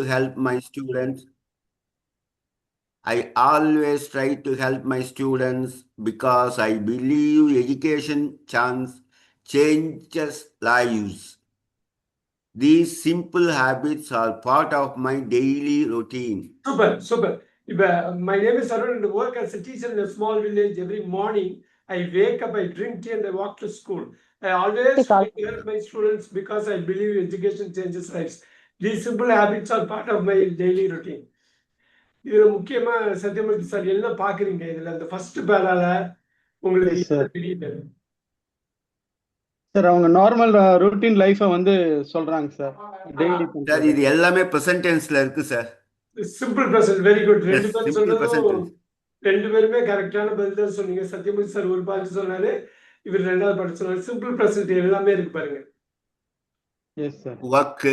help my students. I always try to help my students because I believe education chance changes lives. These simple habits are part of my daily routine. Super, super. My name is Arun and I work as a teacher in a small village. Every morning, I wake up, I drink tea and I walk to school. I always try to help my students because I believe education changes lives. These simple habits are part of my daily routine. இதுல முக்கியமா Sathyamoorthy sir என்ன பாக்குறீங்க இதுல அந்த first பேரால உங்களுக்கு என்ன தெரியுது சார்? அவங்க நார்மல் ரூட்டீன் லைஃப வந்து சொல்றாங்க சார். டெய்லி சார் இது எல்லாமே பிரசன்ட் டென்ஸ்ல இருக்கு sir. Simple present. Very good. ரெண்டு பேரும் சொன்னதும் ரெண்டு பேருமே கரெக்டான பதில் தான் சொன்னீங்க. சத்யமூர்த்தி சார் ஒரு பாட்டு சொன்னாரு, இவர் ரெண்டாவது பாட்டு சொன்னாரு. சிம்பிள் பிரசன்ட் எல்லாமே இருக்கு பாருங்க. Yes sir. ஒர்க்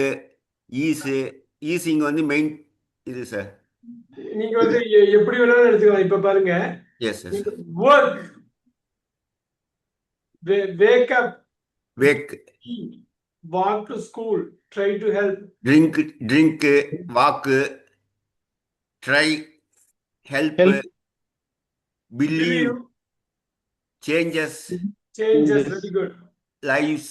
ஈஸிங் வந்து மெயின் இது சார். நீங்க வந்து எப்படி வேணாலும் எடுத்துக்கலாம். இப்ப பாருங்க, yes work, wake up, walk to school, try to help, drink, walk, try, help, believe, changes, very good, lives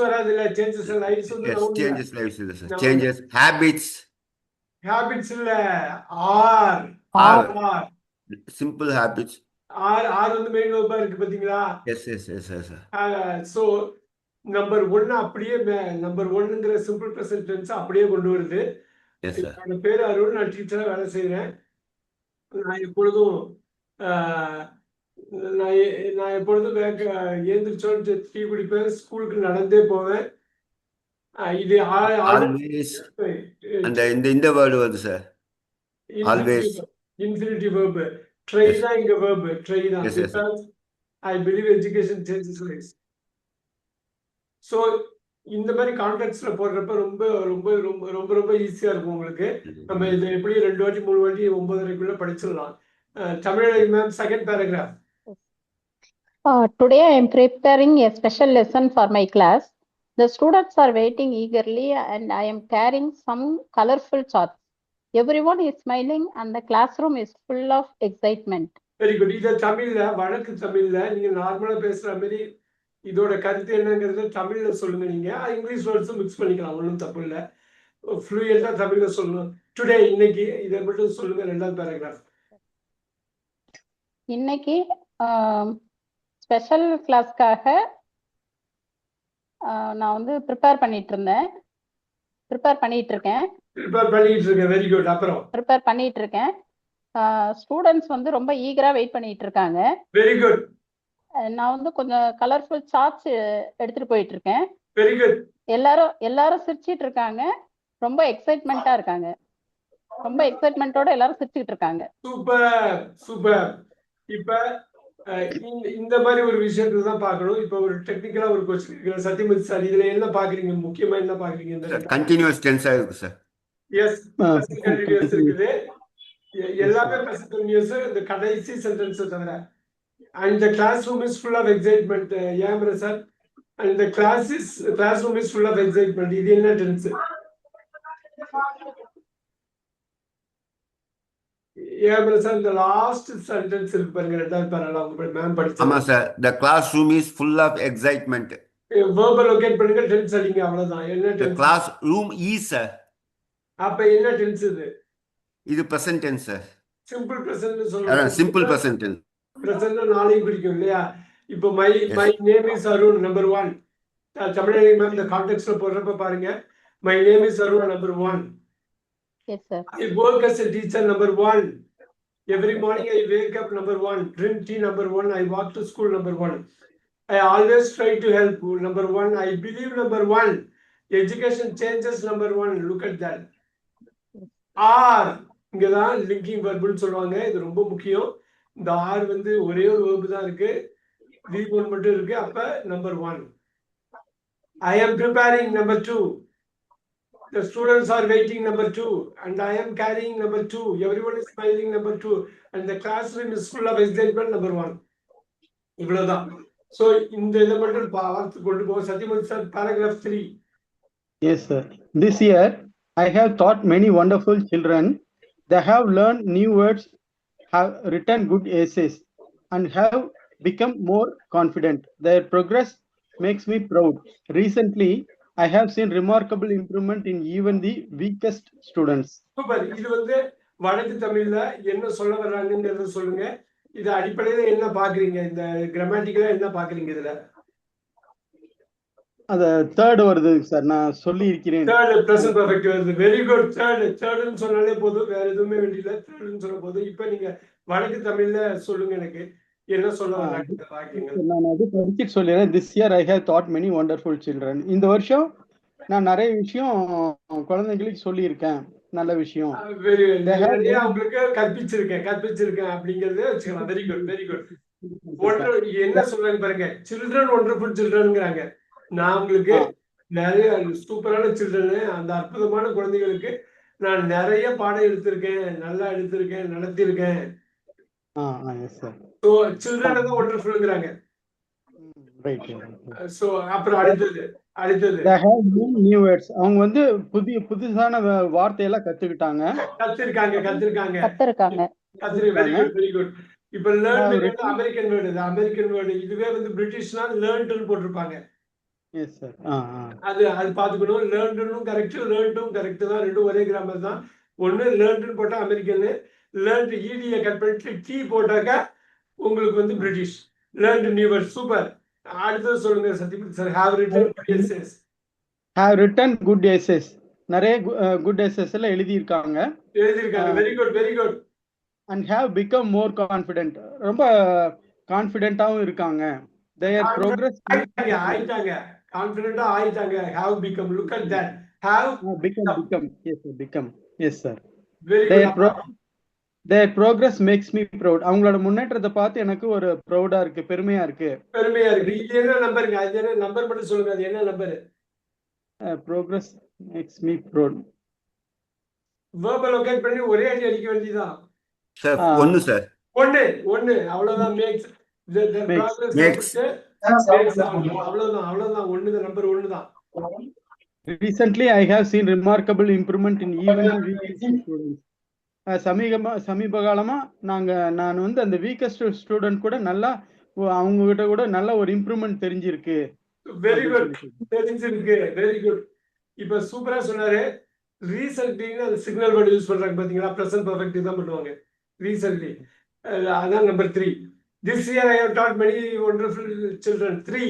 வராதுல, changes lives வந்து changes lives இது சார். changes habits இல்ல, are simple habits. ஆர் வந்து மெயின் வெர்பா இருக்கு பாத்தீங்களா? S. So number 1 அப்படியே number 1ங்கற simple present tense அப்படியே கொண்டு வருது. Yes sir. என்னோட பேர் அருண், நான் டீச்சரா வேலை செய்றேன். நான் எப்பொழுதும் எழுந்திரிச்சோன்னு டீ குடிப்பேன், ஸ்கூலுக்கு நடந்தே போவேன். இது ஆல்வேஸ் அந்த இந்த வேர்ட் வருது sir. Always infinitive verb. Try தான் இங்க வெர்ப். ட்ரை தான். Because I believe education changes lives. So இந்த மாதிரி கான்டெக்ஸ்ட்ல போடுறப்ப ரொம்ப ரொம்ப ரொம்ப ரொம்ப ரொம்ப ஈஸியா இருக்கும் உங்களுக்கு. நம்ம இதை எப்படி 2 வாட்டி 3 வாட்டி 9:30க்குள்ள படிச்சிடலாம். தமிழை ma'am, second paragraph. Today I am preparing a special lesson for my class. The students are waiting eagerly and I am carrying some colorful charts. Everyone is smiling and the classroom is full of excitement. Very good. இத தமிழ்ல, வழக்கு தமிழ்ல நீங்க நார்மலா பேசுற மாதிரி இதோட கருத்து என்னங்கிறத தமிழ்ல சொல்லுங்க. நீங்க இங்கிலீஷ் வேர்ட்ஸும் மிக்ஸ் பண்ணிக்கலாம், ஒன்றும் தப்பு இல்லை. ஃப்ளூயண்டா தமிழ்ல சொல்லணும். டுடே, இன்னைக்கு, இதை மட்டும் சொல்லுங்க. ரெண்டாவது பேராகிராஃப். இன்னைக்கு ஸ்பெஷல் கிளாஸ்க்காக நான் வந்து ப்ரிப்பேர் பண்ணிட்டு இருக்கேன். Very good. அப்புறம் ப்ரிப்பேர் பண்ணிட்டு இருக்கேன். ஸ்டூடெண்ட்ஸ் வந்து ரொம்ப ஈகரா வெயிட் பண்ணிட்டு இருக்காங்க. Very good. நான் வந்து கொஞ்சம் கலர்ஃபுல் சார்ட்ஸ் எடுத்துட்டு போயிட்டு இருக்கேன். Very good. எல்லாரும் சிரிச்சிட்டு இருக்காங்க. ரொம்ப எக்ஸைட்மெண்டா இருக்காங்க. ரொம்ப எக்ஸைட்மெண்டோட எல்லாரும் சிரிச்சிட்டு இருக்காங்க. சூப்பர். இப்ப இந்த மாதிரி ஒரு விஷயத்துல தான் பார்க்கணும். இப்ப ஒரு டெக்னிக்கலா ஒரு क्वेश्चन சத்யமூர்த்தி சார், இதுல என்ன பாக்குறீங்க? முக்கியமா என்ன பாக்குறீங்க? கண்டினியூஸ் டென்ஸா இருக்கு சார். எஸ், கண்டினியூஸ் இருக்குது. எல்லாமே பிரசன்ட் கண்டினியூஸ், இந்த கடைசி சென்டென்ஸ் தவிர. And the classroom is full of excitement. Yeah, sir. And the classroom is full of excitement. இது என்ன டென்ஸ்? The last sentence இருக்கு பாருங்க, ரெண்டாவது பேரால அவங்க மேம் படிச்சாங்க. ஆமா sir. The classroom is full of excitement. verb locate பண்ணுங்க, டென்ஸ் அடிங்க, அவ்வளவுதான். என்ன The tense? classroom is sir. அப்ப என்ன டென்ஸ் இது? இது present tense sir. Simple present சொல்றேன். Simple present tense. பிரசன்ட் நாளைக்கு பிடிக்கும் இல்லையா? இப்போ my name is Arun number 1. தமிழை மேம் இந்த கான்டெக்ஸ்ட்ல போடுறப்ப பாருங்க, my name is Arun number 1. Yes sir. I work as a teacher number 1. Every morning I wake up number 1, drink tea number 1, I walk to school number 1. I always try to help number 1. I believe number 1. Education changes number 1. Look at that. R இங்கதான் linking வெர்ப்னு சொல்லுவாங்க. இது ரொம்ப முக்கியம். இந்த R வந்து ஒரே ஒரு verb தான் இருக்கு, V1 மட்டும் இருக்கு. அப்ப number 1. I am preparing number 2. The students are waiting number 2 and I am carrying number 2. Everyone is smiling number 2 and the classroom is full of excitement number 1. இவ்வளவுதான். So இந்த இதை மட்டும் பார்த்து கொண்டு போக. Sathyamoorthy sir, paragraph 3. Yes sir. This year I have taught many wonderful children. They have learned new words, have written good essays, and have become more confident. Their progress makes me proud. Recently, I have seen remarkable improvement in even the weakest students. Super. இது வந்து வடக்கு தமிழ்ல என்ன சொல்ல வர்றாங்கன்றத சொல்லுங்க. இது அடிப்படையில என்ன பாக்குறீங்க? இந்த கிராமட்டிக்கலா என்ன பாக்குறீங்க இதுல? அது தேர்ட் வருது சார், நான் சொல்லி இருக்கிறேன். தேர்ட் பிரசன்ட் பெர்ஃபெக்ட் வருது. Very good. தேர்ட்னு சொன்னாலே போதும், வேற எதுவுமே வேண்டியல. தேர்ட்னு சொன்ன போதும். இப்போ நீங்க வடக்கு தமிழ்ல சொல்லுங்க எனக்கு. என்ன சொல்ல வர்றாங்க இந்த வாக்கியங்கள்? நான் அது படிச்சு சொல்லிடுறேன். This year I have taught many wonderful children. இந்த வருஷம் நான் நிறைய விஷயம் குழந்தைங்களுக்கு சொல்லியிருக்கேன். நல்ல விஷயம். நிறைய அவங்களுக்கு கற்பிச்சிருக்கேன் அப்படிங்கறத வச்சுக்கலாம். Very good, very good. என்ன சொல்றாங்க பாருங்க, சில்ட்ரன் ஒண்டர்ஃபுல் சில்ட்ரன்ங்கிறாங்க. நான் உங்களுக்கு நிறைய சூப்பரான சில்ட்ரன், அந்த அற்புதமான குழந்தைகளுக்கு நான் நிறைய பாடம் எடுத்திருக்கேன், நல்லா எடுத்திருக்கேன், நடத்திருக்கேன். சோ சில்ட்ரன் தான் ஒண்டர்ஃபுல்ங்கிறாங்க. சோ அப்புறம் அடுத்தது நியூ வேர்ட்ஸ், அவங்க வந்து புதுசான வார்த்தையெல்லாம் கத்துக்கிட்டாங்க. Very good. இப்ப learn American word, American word இதுவே வந்து பிரிட்டிஷ்னா லேர்ன்ட்னு போட்டிருப்பாங்க. Yes sir. அது பாத்துக்கணும். லேர்ன்ட்னும் கரெக்ட், லேர்ன்ட்டும் கரெக்ட் தான். ரெண்டும் ஒரே கிராமர் தான். ஒன்னு லேர்ன்ட்னு போட்டா அமெரிக்கன், லேர்ன்ட் ஈடியை கட் பண்ணிட்டு டி போட்டாக்கா உங்களுக்கு வந்து British. Learned new word. Super. அடுத்தது சொல்லுங்க Satyabrat sir. Have written good essays. Have written good essays. நிறைய குட் எஸ்ஸேஸ் எல்லாம் எழுதியிருக்காங்க. Very good, very good. And have become more confident. ரொம்ப கான்ஃபிடென்ட்டாவும் இருக்காங்க. their progress ஆயிட்டாங்க. கான்ஃபிடென்ட்டா ஆயிட்டாங்க. have become. look at that. have become. Yes sir, become. Yes sir. very good. their progress makes me proud. அவங்களோட முன்னேற்றத்தை பார்த்து எனக்கு ஒரு ப்ரௌடா இருக்கு, பெருமையா இருக்கு. இது என்ன நம்பருங்க? அது என்ன நம்பர் மட்டும் சொல்லுங்க. அது என்ன number? progress makes me proud. verb locate பண்ணி ஒரே அடி அடிக்க வேண்டியதுதான் சார். ஒன்னு சார். ஒன்னு அவ்வளவுதான். makes அவ்வளவுதான். ஒன்னு நம்பர் ஒன்னு தான். Recently I have seen remarkable improvement in even weakest students. சமீப காலமா நான் வந்து அந்த வீக்கஸ்ட் ஸ்டூடெண்ட் கூட நல்லா அவங்க கிட்ட கூட நல்ல ஒரு இம்ப்ரூவ்மெண்ட் தெரிஞ்சிருக்கு. Very good. தெரிஞ்சிருக்கு. Very good. இப்ப சூப்பரா சொன்னாரு. ரீசன்ட்லி அந்த சிக்னல் வேர்ட் யூஸ் பண்றாங்க பாத்தீங்களா? பிரசன்ட் பெர்ஃபெக்ட் தான் பண்ணுவாங்க. ரீசன்ட்லி அதான் number 3. This year I have taught many wonderful children. 3.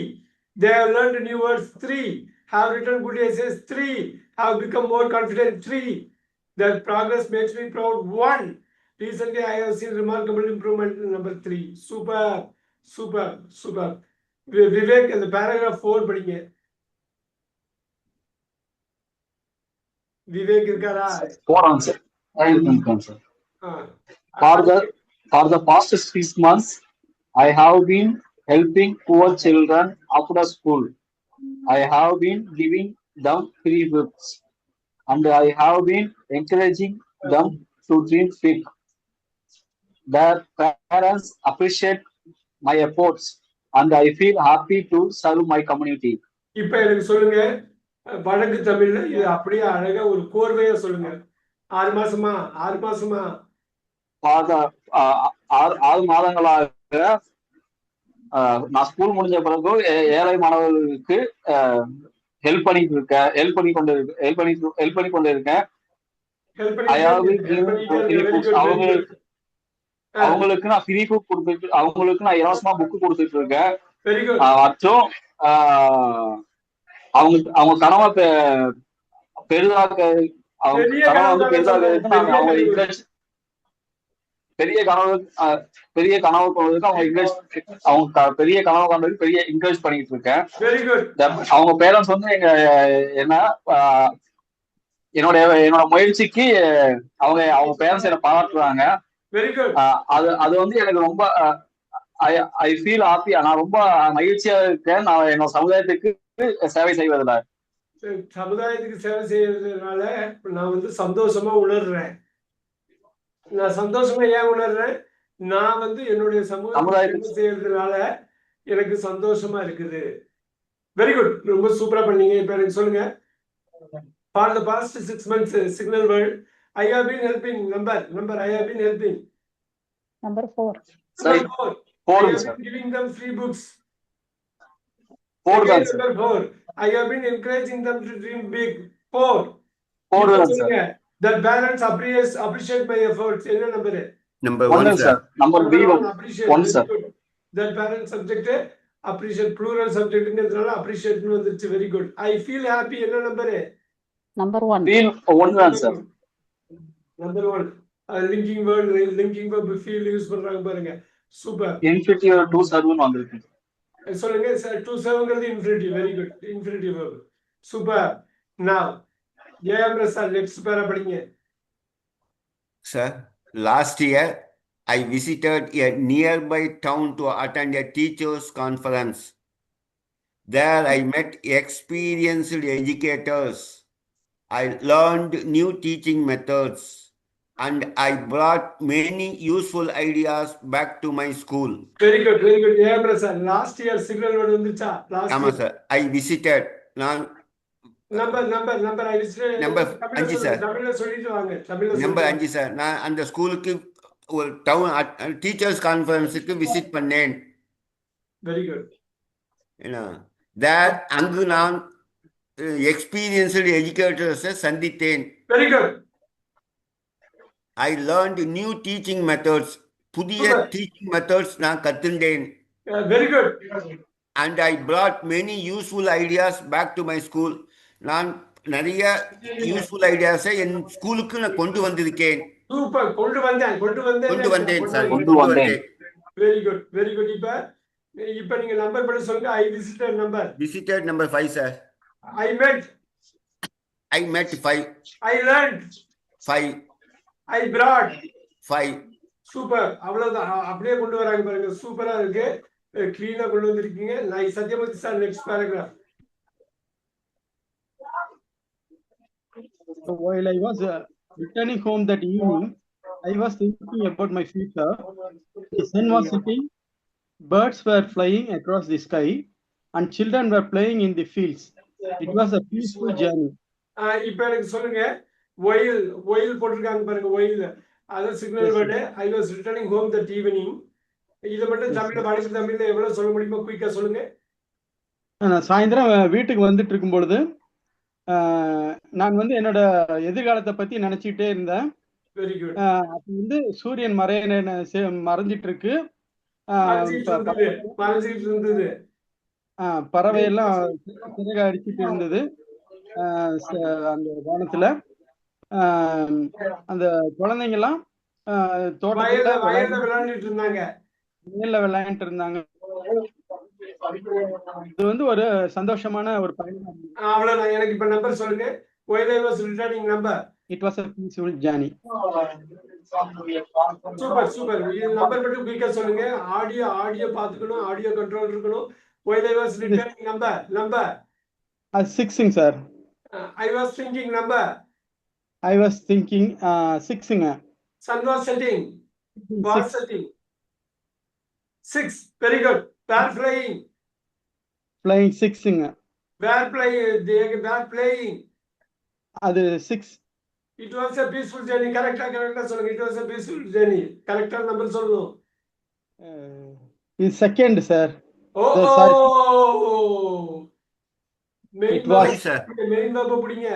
They have learned new words. 3. Have written good essays. 3. Have become more confident. 3. Their progress makes me proud. 1. Recently I have seen remarkable improvement in number 3. Super, super, super. Vivek, the paragraph 4 படிங்க. விவேக் இருக்காரா? 4 answer. I will answer. For the past 6 months, I have been helping poor children after school. I have been giving them free books, and I have been encouraging them to dream big. Their parents appreciate my efforts, and I feel happy to serve my community. இப்ப எனக்கு சொல்லுங்க, வடக்கு தமிழ்ல இது அப்படியே அழகா ஒரு கோர்வையா சொல்லுங்க. 6 மாசமா 6 மாதங்களாக நான் ஸ்கூல் முடிஞ்ச பிறகு ஏழை மாணவர்களுக்கு ஹெல்ப் பண்ணி கொண்டு இருக்கேன். அவங்களுக்கு நான் ஃப்ரீ புக் கொடுத்துட்டு, அவங்களுக்கு நான் இலவசமா புக் கொடுத்துட்டு இருக்கேன். மற்றும் அவங்க கனவை பெரிதாக பெரிய கனவு கொண்டதுக்கு அவங்க பெரிய கனவு கொண்டதுக்கு பெரிய என்கரேஜ் பண்ணிட்டு இருக்கேன். அவங்க பேரண்ட்ஸ் வந்து என்னோட முயற்சிக்கு அவங்க பேரண்ட்ஸ் என்ன பாராட்டுறாங்க. அது வந்து எனக்கு ரொம்ப ஐ ஃபீல் ஹாப்பி. நான் ரொம்ப மகிழ்ச்சியா இருக்கேன். நான் என்னோட சமுதாயத்துக்கு சேவை செய்வதில்ல. சமுதாயத்துக்கு சேவை செய்யறதுனால நான் வந்து சந்தோஷமா உணர்றேன். நான் சந்தோஷமா ஏன் உணர்றேன்? நான் வந்து என்னுடைய சமுதாயத்துக்கு செய்யறதுனால எனக்கு சந்தோஷமா இருக்குது. Very good. ரொம்ப சூப்பரா பண்ணீங்க. இப்ப எனக்கு சொல்லுங்க, For the past 6 months, Signal World, I have been helping. Number. I have been helping. Number 4. Sir, Number 4. I four, have sir. been giving them free books. Four, Again, sir. number 4. I have been encouraging them to dream big. 4. Four, இப்ப sir. சொல்லுங்க. That parents appreciate my efforts. என்ன number? Number One, 1, sir. sir. Number B one. Appreciate. One, Very sir. good. That parent subject appreciate plural subject ங்கிறதுனால appreciate வந்துருச்சு. Very good. I feel happy. என்ன number? Number 1. Feel one, sir. Number 1. Linking verb feel use பண்றாங்க பாருங்க. Super. Infinitive to serve வந்திருக்கு. சொல்லுங்க to serveங்கிறது infinitive. Very good. Infinitive verb. Super. Now, AM Prasad next para படிங்க. Sir, last year I visited a nearby town to attend a teachers' conference. There I met experienced educators. I learned new teaching methods and I brought many useful ideas back to my school. Very good. AM Prasad last year signal word வந்துச்சா? Last ஆமா year. Sir, I visited. நான் Number I visited. Number தமிழ்ல 5 சொல்லுங்க. Sir. தமிழ்ல சொல்லிட்டு வாங்க. தமிழ்ல number சொல்லுங்க. 5 சார். நான் அந்த ஸ்கூலுக்கு ஒரு டவுன் டீச்சர்ஸ் கான்ஃபரன்ஸுக்கு விசிட் பண்ணேன். Very good. ஏன்னா தேர் அங்கு நான் எக்ஸ்பீரியன்ஸ்டு எஜுகேட்டர்ஸை சந்தித்தேன். Very good. ஐ லேர்ன்ட் நியூ டீச்சிங் மெத்தட்ஸ். புதிய Super. டீச்சிங் மெத்தட்ஸ் நான் கத்துண்டேன். Very good. And I brought many useful ideas back to my school. நான் நிறைய யூஸ்ஃபுல் ஐடியாஸை என் ஸ்கூலுக்கு நான் கொண்டு வந்திருக்கேன். சூப்பர். கொண்டு வந்தேன் சார். கொண்டு வந்தேன். Very good. இப்ப நீங்க நம்பர் படி சொல்லுங்க. I visited number. Visited number 5 sir. I met 5. I learned 5. I brought 5. Super. அவ்வளவுதான். அப்படியே கொண்டு வராங்க பாருங்க. சூப்பரா இருக்கு. கிளீனா கொண்டு வந்திருக்கீங்க. நான் Sathyamoorthy sir next paragraph. So while I was returning home that evening, I was thinking about my future. The sun was setting, birds were flying across the sky, and children were playing in the fields. It was a peaceful journey. இப்ப எனக்கு சொல்லுங்க. While போட்டிருக்காங்க பாருங்க. While அது signal word. I was returning home that evening. இத மட்டும் தமிழ்ல எவ்வளவு சொல்ல முடியுமோ குயிக்கா சொல்லுங்க. நான் சாயந்தரம் வீட்டுக்கு வந்துட்டு இருக்கும் பொழுது நான் வந்து என்னோட எதிர்காலத்தை பத்தி நினைச்சிட்டே இருந்தேன். Very good. அப்ப சூரியன் மறைஞ்சிட்டு இருக்கு. மறைஞ்சிட்டு இருந்தது. பறவை எல்லாம் சிறக அடிச்சிட்டு இருந்தது அந்த வானத்துல. அந்த குழந்தைங்க எல்லாம் தோட்டத்துல விளையாண்டுட்டு இருந்தாங்க. விளையாண்டுட்டு இருந்தாங்க. இது ஒரு சந்தோஷமான ஒரு பயணம். அவ்வளவுதான். எனக்கு இப்ப நம்பர் சொல்லுங்க. While I was returning number. It was a peaceful journey. Super. இது நம்பர் மட்டும் குயிக்கா சொல்லுங்க. ஆடியோ பாத்துக்கணும். ஆடியோ கண்ட்ரோல் இருக்கணும். While I was returning number. 6 sir. I was thinking number. I was thinking 6 Sun was setting. Was setting. 6. Very good. Were flying. Flying 6 Were playing. அது 6. It was a peaceful journey. கரெக்டா சொல்லுங்க. It was a peaceful journey. கரெக்டா number சொல்லணும். இது second sir. Main verb புடிங்க.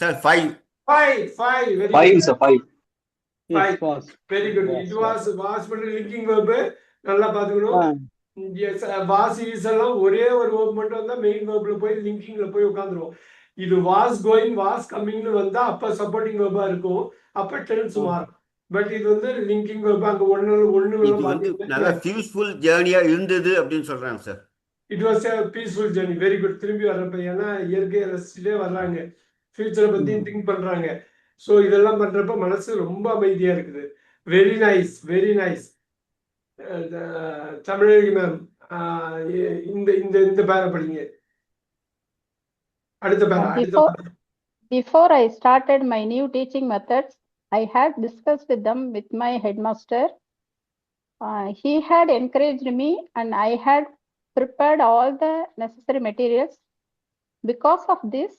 Sir 5. 5. Very 5 good. sir. 5. Yes, was. Very good. It was மட்டும் linking verb. நல்லா பாத்துக்கணும். Yes, was is எல்லாம் ஒரே ஒரு verb மட்டும் வந்தா மெயின் verbல போய் லிங்கிங்ல போய் உட்கார்ந்துரும். இது was going was comingனு வந்தா அப்ப சப்போர்ட்டிங் verb இருக்கும். அப்ப டென்ஸ் மாறும். பட் இது லிங்கிங் verb அங்க ஒண்ணு நல்ல பீஸ்ஃபுல் ஜர்னியா இருந்தது அப்படின்னு சொல்றாங்க sir. It was a peaceful journey. Very good. திரும்பி வர்றப்ப ஏன்னா இயற்கையை ரசிச்சுட்டே வர்றாங்க. ஃபியூச்சரை பத்தி திங்க் பண்றாங்க. சோ இதெல்லாம் பண்றப்ப மனசு ரொம்ப அமைதியா இருக்குது. Very nice. தமிழகி மேம் இந்த பேரை படிங்க. அடுத்த பேரா. Before I started my new teaching methods, I had discussed them with my headmaster. He had encouraged me and I had prepared all the necessary materials. Because of this,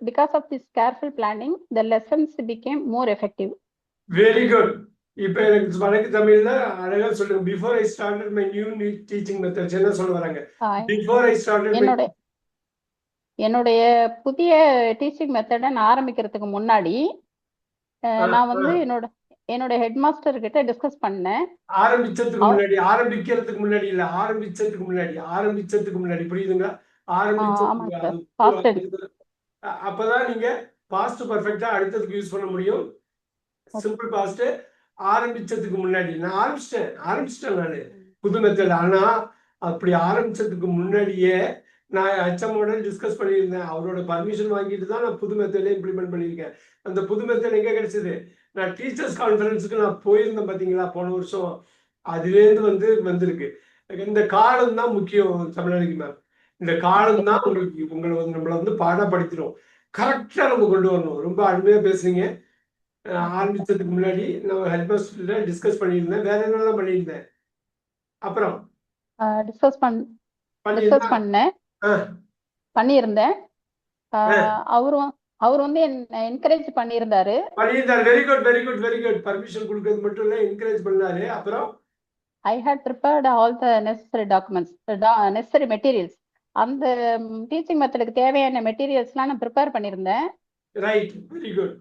because of this careful planning, the lessons became more effective. Very good. இப்ப எனக்கு வழக்கு தமிழ்ல அழகா சொல்லுங்க. Before I started my new teaching methods என்ன சொல்ல வராங்க? Before I started என்னுடைய புதிய டீச்சிங் மெத்தடை நான் ஆரம்பிக்கிறதுக்கு முன்னாடி நான் வந்து என்னோட ஹெட் மாஸ்டர் கிட்ட டிஸ்கஸ் பண்ணேன். ஆரம்பிக்கிறதுக்கு முன்னாடி புரியுதுங்களா? அப்பதான் நீங்க பாஸ்ட் பர்ஃபெக்ட்டா அடுத்ததுக்கு யூஸ் பண்ண முடியும். சிம்பிள் பாஸ்ட் ஆரம்பிச்சதுக்கு முன்னாடி நான் ஆரம்பிச்சிட்டேன் நானு புது மெத்தட். ஆனா அப்படி ஆரம்பிச்சதுக்கு முன்னாடியே நான் HMோட டிஸ்கஸ் பண்ணியிருந்தேன். அவரோட பர்மிஷன் வாங்கிட்டு தான் நான் புது மெத்தட்ல இம்ப்ளிமெண்ட் பண்ணியிருக்கேன். அந்த புது மெத்தட் எங்க கிடைச்சது? நான் டீச்சர்ஸ் கான்ஃபரன்ஸுக்கு நான் போயிருந்தேன் பாத்தீங்களா போன வருஷம். அதுலேருந்து வந்திருக்கு. இந்த காலம் தான் முக்கியம் தமிழனுக்கு மேம். இந்த காலம் தான் நம்மளை பாடப்படுத்திடும். கரெக்டா நம்ம கொண்டு வரணும். ரொம்ப அருமையா பேசுறீங்க. ஆரம்பிச்சதுக்கு முன்னாடி நான் ஹெட் மாஸ்டர்ல டிஸ்கஸ் பண்ணியிருந்தேன். வேற என்னெல்லாம் பண்ணியிருந்தேன்? அப்புறம் பண்ணியிருந்தேன். அவர் வந்து என்ன என்கரேஜ் பண்ணியிருந்தாரு. Very good. பர்மிஷன் கொடுக்கிறது மட்டும் இல்ல, என்கரேஜ் பண்ணாரு. அப்புறம் I had prepared all the necessary documents, necessary materials. அந்த டீச்சிங் மெத்தடுக்கு தேவையான மெட்டீரியல்ஸ்லாம் நான் ப்ரிப்பேர் பண்ணியிருந்தேன். Right, very good.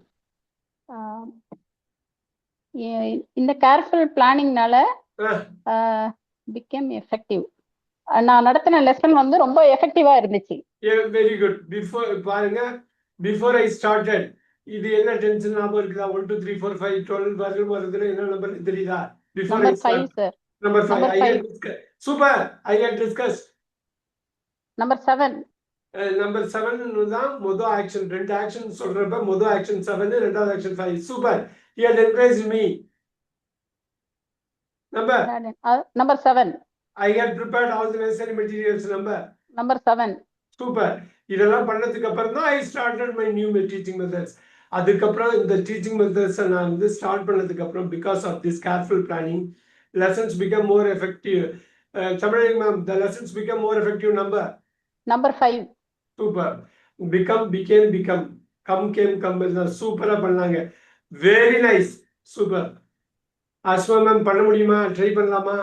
இந்த கேர்ஃபுல் பிளானிங்னால became effective. நான் நடத்தின லெசன் வந்து ரொம்ப எஃபெக்டிவா இருந்துச்சு. Very good. Before I started இது என்ன டென்ஷன் ஞாபகம் இருக்குதா? 1 2 3 4 5 12 வருதுல என்ன நம்பர் தெரியுதா? Before I start sir. Number 5 super. I hate discuss number 7. Number 7 தான் முதல் ஆக்ஷன். ரெண்டு ஆக்ஷன் சொல்றப்ப முதல் ஆக்ஷன் 7, ரெண்டாவது action 5. Super. He had encouraged me. Number 7. I had prepared all the necessary materials. Number 7. Super. இதெல்லாம் பண்ணதுக்கு அப்புறம் தான் I started my new teaching methods. அதுக்கப்புறம் இந்த டீச்சிங் மெத்தட்ஸ் நான் ஸ்டார்ட் பண்ணதுக்கு அப்புறம் because of this careful planning, lessons become more effective. Tamil ma'am, the lessons become more effective. Number 5. Super. Became. Come. சூப்பரா பண்ணாங்க. Very nice. Super. Asma ma'am பண்ண முடியுமா? Try பண்ணலாமா?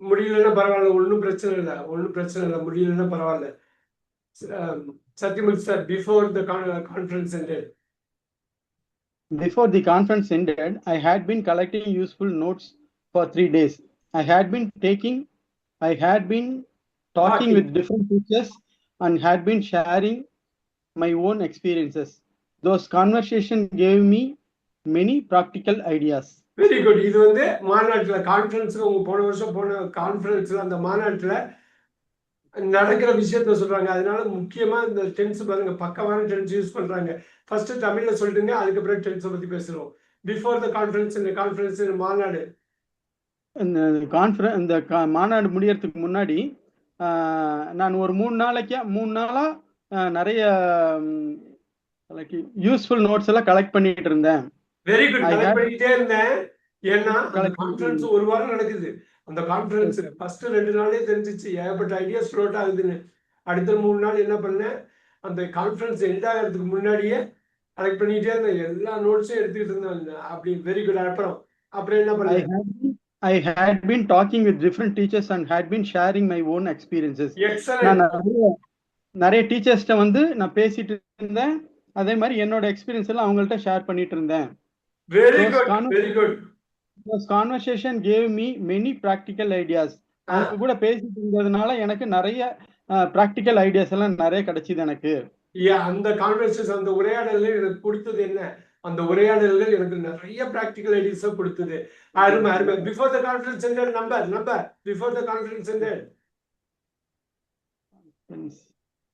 முடியலன்னா பரவாயில்ல, ஒன்றும் பிரச்சனை இல்லை. முடியலன்னா பரவாயில்ல. Sathyamoorthy sir, before the conference ended. Before the conference ended, I had been collecting useful notes for 3 days. I had been talking with different teachers and had been sharing my own experiences. Those conversations gave me many practical ideas. Very good. இது மாநாட்டுல கான்ஃபரன்ஸ்ல போன வருஷம் போன கான்ஃபரன்ஸ்ல அந்த மாநாட்டுல நடக்கிற விஷயத்த சொல்றாங்க. அதனால முக்கியமா இந்த டென்ஸ் பாருங்க, பக்கமான டென்ஸ் யூஸ் பண்றாங்க. ஃபர்ஸ்ட் தமிழ்ல சொல்லிட்டுங்க, அதுக்கப்புறம் டென்ஸ் பத்தி பேசுறோம். பிஃபோர் த கான்ஃபரன்ஸ், இந்த கான்ஃபரன்ஸ் மாநாடு இந்த மாநாடு முடியறதுக்கு முன்னாடி நான் ஒரு 3 நாளா நிறைய யூஸ்ஃபுல் நோட்ஸ் எல்லாம் கலெக்ட் பண்ணிட்டு இருந்தேன். Very good. கலெக்ட் பண்ணிட்டே இருந்தேன். ஏன்னா கான்ஃபரன்ஸ் ஒரு வாரம் நடக்குது. அந்த கான்ஃபரன்ஸ் ஃபர்ஸ்ட் 2 நாளே தெரிஞ்சிச்சு ஏகப்பட்ட ஐடியாஸ் ஃப்ளோட் ஆகுதுன்னு. அடுத்த 3 நாள் என்ன பண்ணேன், அந்த கான்ஃபரன்ஸ் எண்ட் ஆகிறதுக்கு முன்னாடியே கலெக்ட் பண்ணிட்டே இருந்தேன். எல்லா நோட்ஸையும் எடுத்துக்கிட்டு இருந்தேன். அப்படி வெரி குட். அப்புறம் என்ன பண்ணேன்? I had been talking with different teachers and had been sharing my own experiences. Excellent. நிறைய டீச்சர்ஸ்ட நான் பேசிட்டு இருந்தேன். அதே மாதிரி என்னோட எக்ஸ்பீரியன்ஸ் எல்லாம் அவங்கள்ட்ட ஷேர் பண்ணிட்டு இருந்தேன். Very good. This conversation gave me many practical ideas. அவங்க கூட பேசிட்டு இருந்ததுனால எனக்கு நிறைய practical ideas எல்லாம் நிறைய கிடைச்சது எனக்கு. அந்த கான்வர்சேஷன், அந்த உரையாடல்ல எனக்கு கொடுத்தது என்ன? அந்த உரையாடல்ல எனக்கு நிறைய practical ideas கொடுத்தது. அருமை. Before the conference ended, number. Before the conference ended.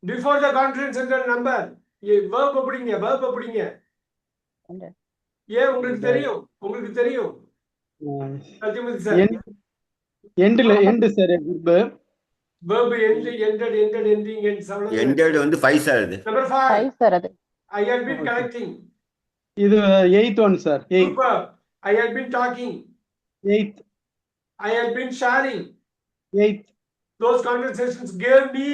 Before the conference ended, number. verb படிங்க. ஏன் உங்களுக்கு தெரியும்? Sathyamoorthy sir. End sir verb ended, ending, ended 5 sir. அது number 5 சார். அது I had been collecting. இது 8th one sir. Super. I had been talking. 8th. I had been sharing. 8th. Those conversations gave me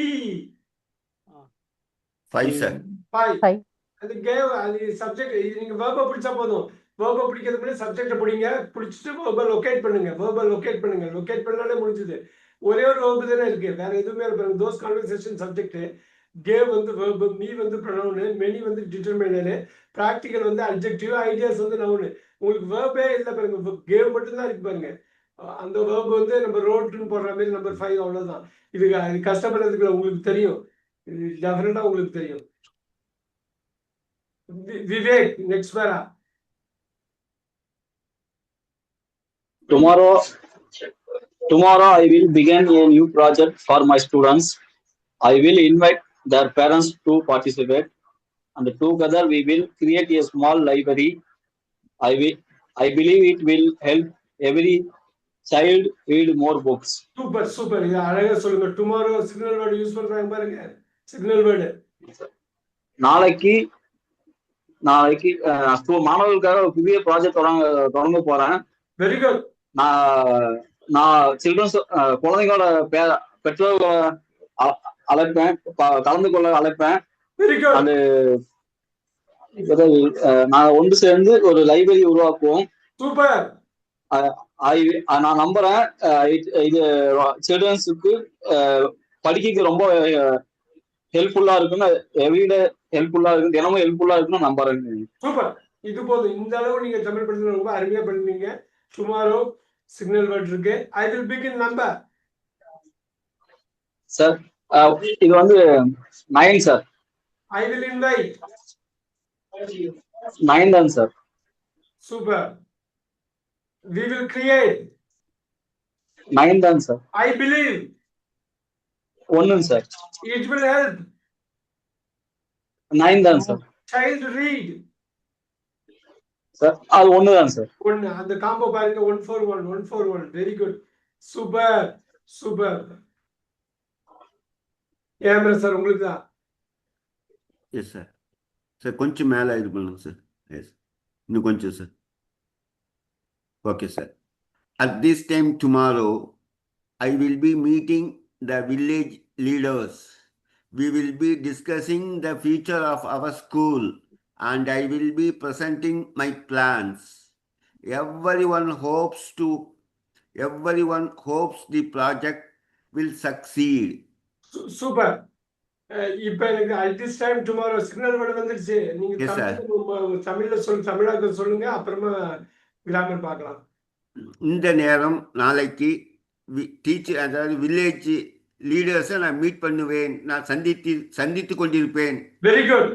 5, sir. 5. 5. அது gave அது subject நீங்க verb பிடிச்சா போதும். verb பிடிக்கிறதுக்கு முன்னாடி சப்ஜெக்ட் பிடிங்க. பிடிச்சிட்டு verb லொகேட் பண்ணுங்க. verb லொகேட் பண்ணுங்க. லொகேட் பண்ணாலே முடிஞ்சது. ஒரே ஒரு verb தானே இருக்கு. வேற எதுவுமே இல்ல. those conversation subject gave வந்து verb, me வந்து pronoun, many வந்து determiner, practical வந்து adjective, ideas வந்து noun. உங்களுக்கு verb இல்ல பாருங்க. gave மட்டும் தான் இருக்கு பாருங்க. அந்த verb வந்து நம்ம wrote போடுற மாதிரி நம்பர் 5 அவ்வளவுதான். இது கஷ்டப்படுறதுக்கு உங்களுக்கு தெரியும். இது டெஃபினட்டா உங்களுக்கு தெரியும். Vivek, next para. Tomorrow I will begin a new project for my students. I will invite their parents to participate, and together we will create a small library. I believe it will help every child read more books. Super, super. இது அழகா சொல்லுங்க. Tomorrow signal word use பண்றாங்க பாருங்க. Signal word. நாளைக்கு மாணவர்களுக்காக ஒரு புதிய project தொடங்க போறேன். Very good. நான் சில்ட்ரன்ஸ் குழந்தைங்களோட பெற்றோர்களை அழைப்பேன், கலந்து கொள்ள அழைப்பேன். Very good. அது நான் ஒன்று சேர்ந்து ஒரு லைப்ரரி உருவாக்குவோம். Super. நான் நம்புறேன் இது சில்ட்ரன்ஸுக்கு படிக்க ரொம்ப ஹெல்ப்ஃபுல்லா இருக்குன்னு, எவ்ரிடே ஹெல்ப்ஃபுல்லா இருக்கு, தினமும் ஹெல்ப்ஃபுல்லா இருக்குன்னு நம்புறேன். சூப்பர். இது போதும். இந்த அளவு நீங்க தமிழ் படிக்கிறது ரொம்ப அருமையா பண்ணீங்க. டுமாரோ சிக்னல் வேர்ட் இருக்கு. I will begin number. Sir இது வந்து 9 சார். I will invite. 9 தான் sir. Super. we will create. 9 தான் sir. I believe. 1 sir. it will help. 9 தான் சார். child read. சார் அது 1 தான் சார். 1 அந்த காம்போ பாருங்க. 141 வெரி குட். Super super. ஏம்ரா சார் உங்களுக்கு தான். Yes sir. சார் கொஞ்சம் மேலே இது பண்ணுங்க சார். எஸ் இன்னும் கொஞ்சம் sir. Okay sir. At this time tomorrow, I will be meeting the village leaders. We will be discussing the future of our school and I will be presenting my plans. Everyone hopes the project will succeed. Super. இப்போ எனக்கு at this time tomorrow signal word வந்துருச்சு. நீங்க தமிழ்ல தமிழாக்க சொல்லுங்க, அப்புறமா grammar பார்க்கலாம். இந்த நேரம் நாளைக்கு டீச்சர், அதாவது வில்லேஜ் லீடர்ஸை நான் மீட் பண்ணுவேன், நான் சந்தித்து கொண்டிருப்பேன். Very good.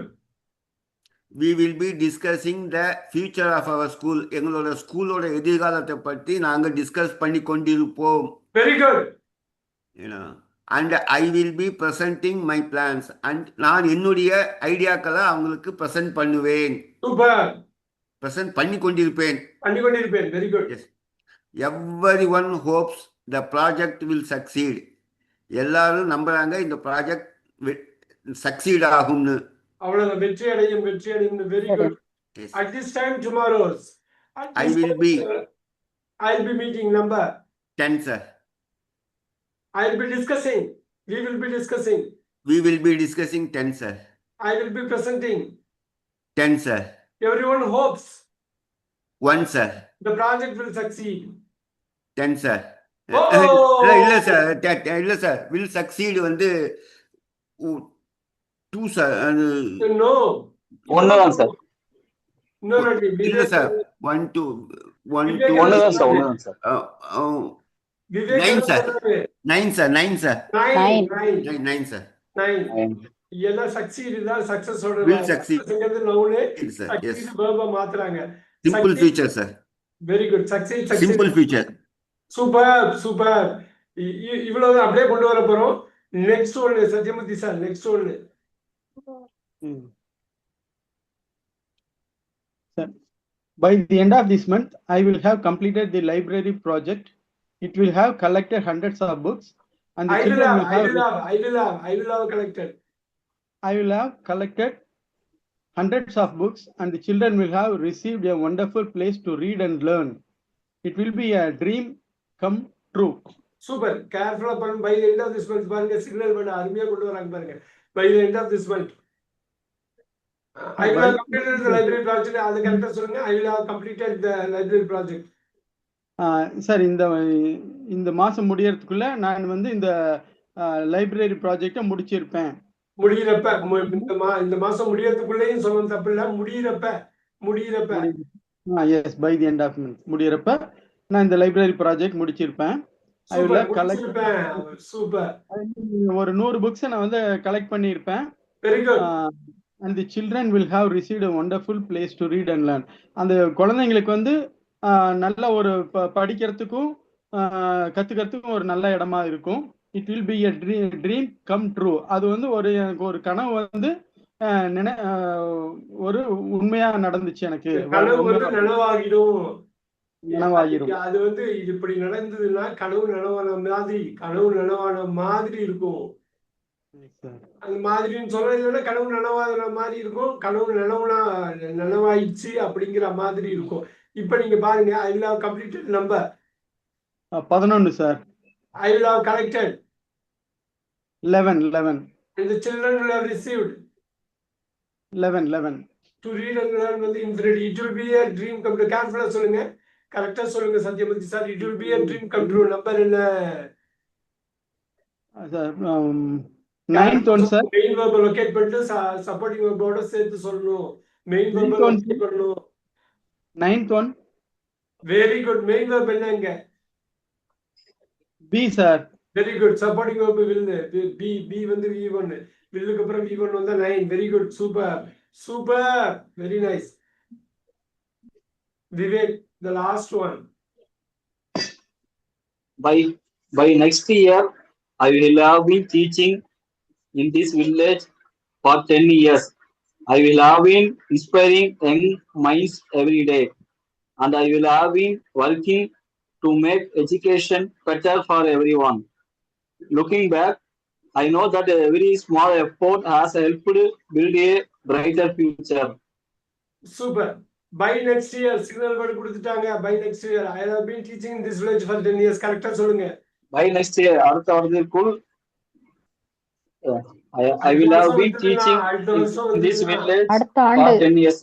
we will be discussing the future of our school. எங்களோட ஸ்கூலோட எதிர்காலத்தை பற்றி நாங்கள் டிஸ்கஸ் பண்ணி கொண்டிருப்போம். Very good. and I will be presenting my plans. and நான் என்னுடைய ஐடியாக்களை அவங்களுக்கு ப்ரெசென்ட் பண்ணுவேன். சூப்பர். ப்ரெசென்ட் பண்ணி கொண்டிருப்பேன். Very good. Yes. everyone hopes the project will succeed. எல்லாரும் நம்புறாங்க இந்த ப்ராஜெக்ட் சக்சீட் ஆகும்னு. அவ்வளவுதான். வெற்றி அடையும். Very good. at this time tomorrow I will be meeting number 10 sir. I will be discussing. We will be discussing 10 sir. I will be presenting 10 sir. Everyone hopes 1 sir. the project will succeed 10 sir. இல்ல sir will succeed வந்து 2 sir. no 1 தான் sir. இல்ல sir 1 2 1 2 1 தான் sir. 1 தான் sir. 9 sir. 9 sir. 9 sir. 9 sir. 9 எல்லாம் succeed தான். Success ஓட will succeed. செஞ்சது நவுனே sir. Yes. verb மாத்துறாங்க. simple future sir. Very good. Succeed simple future. Super. இவ்வளவு அப்படியே கொண்டு வர போறோம். Next one Sathyamoorthy sir. Next one. By the end of this month, I will have completed the library project. It will have collected hundreds of books, and the children will have collected hundreds of books, and the children will have received a wonderful place to read and learn. It will be a dream come true. Super. கேர்ஃபுல்லா பண்ணுங்க. By the end of this month பாருங்க, signal பண்ண அருமையா கொண்டு வராங்க பாருங்க. By the end of this month I will have completed the library project. அது கரெக்டா சொல்லுங்க. I will have completed the library project. Sir இந்த மாசம் முடியறதுக்குள்ள நான் வந்து இந்த லைப்ரரி ப்ராஜெக்டை முடிச்சிருப்பேன். முடியிறப்ப இந்த மாசம் முடியறதுக்குள்ளேயும் சொல்ல தப்பு இல்ல. முடியிறப்ப yes, by the end of month முடியறப்ப நான் இந்த லைப்ரரி ப்ராஜெக்ட் முடிச்சிருப்பேன். சூப்பர். ஒரு 100 புக்ஸ் நான் வந்து கலெக்ட் பண்ணியிருப்பேன். Very good. and the children will have received a wonderful place to read and learn. அந்த குழந்தைங்களுக்கு வந்து நல்ல ஒரு படிக்கிறதுக்கும் கத்துக்கிறதுக்கும் ஒரு நல்ல இடமா இருக்கும். It will be a dream come true. அது வந்து எனக்கு ஒரு கனவு வந்து ஒரு உண்மையா நடந்துச்சு. எனக்கு கனவு வந்து நனவாகிடும். அது வந்து இப்படி நடந்ததுன்னா கனவு நனவான மாதிரி இருக்கும். அந்த மாதிரின்னு சொல்ல இல்லைன்னா கனவு நனவாத மாதிரி இருக்கும். கனவு நனவாயிடுச்சு அப்படிங்கிற மாதிரி இருக்கும். இப்ப நீங்க பாருங்க, I will have completed number 11 sir. I will have collected 11 and the children will have received 11 to read and learn வந்து infinity. It will be a dream come true. கேர்ஃபுல்லா சொல்லுங்க, கரெக்டா சொல்லுங்க Satyamurthy sir. It will be a dream come true. Number என்ன? 9th one sir. Main verb locate பண்ணிட்டு supporting வெர்போட சேர்த்து சொல்லணும். மெயின் வெர்ப் லொகேட் பண்ணணும். 9th one. Very good. Main verb என்னங்க? Be sir. Very good. Supporting verb will be வந்து V1. வில்லுக்கு அப்புறம் V1 வந்தா 9. Very good. Super. Very nice. Vivek, the last one. By next year, I will have been teaching in this village for 10 years. I will have been inspiring young minds every day, and I will have been working to make education better for everyone. Looking back, I know that every small effort has helped build a brighter future. Super. By next year, signal word கொடுத்துட்டாங்க. By next year, I have been teaching in this village for 10 years. கரெக்டா சொல்லுங்க. By next year, அடுத்த வருடத்திற்குள் I will have been teaching in this village for 10 years.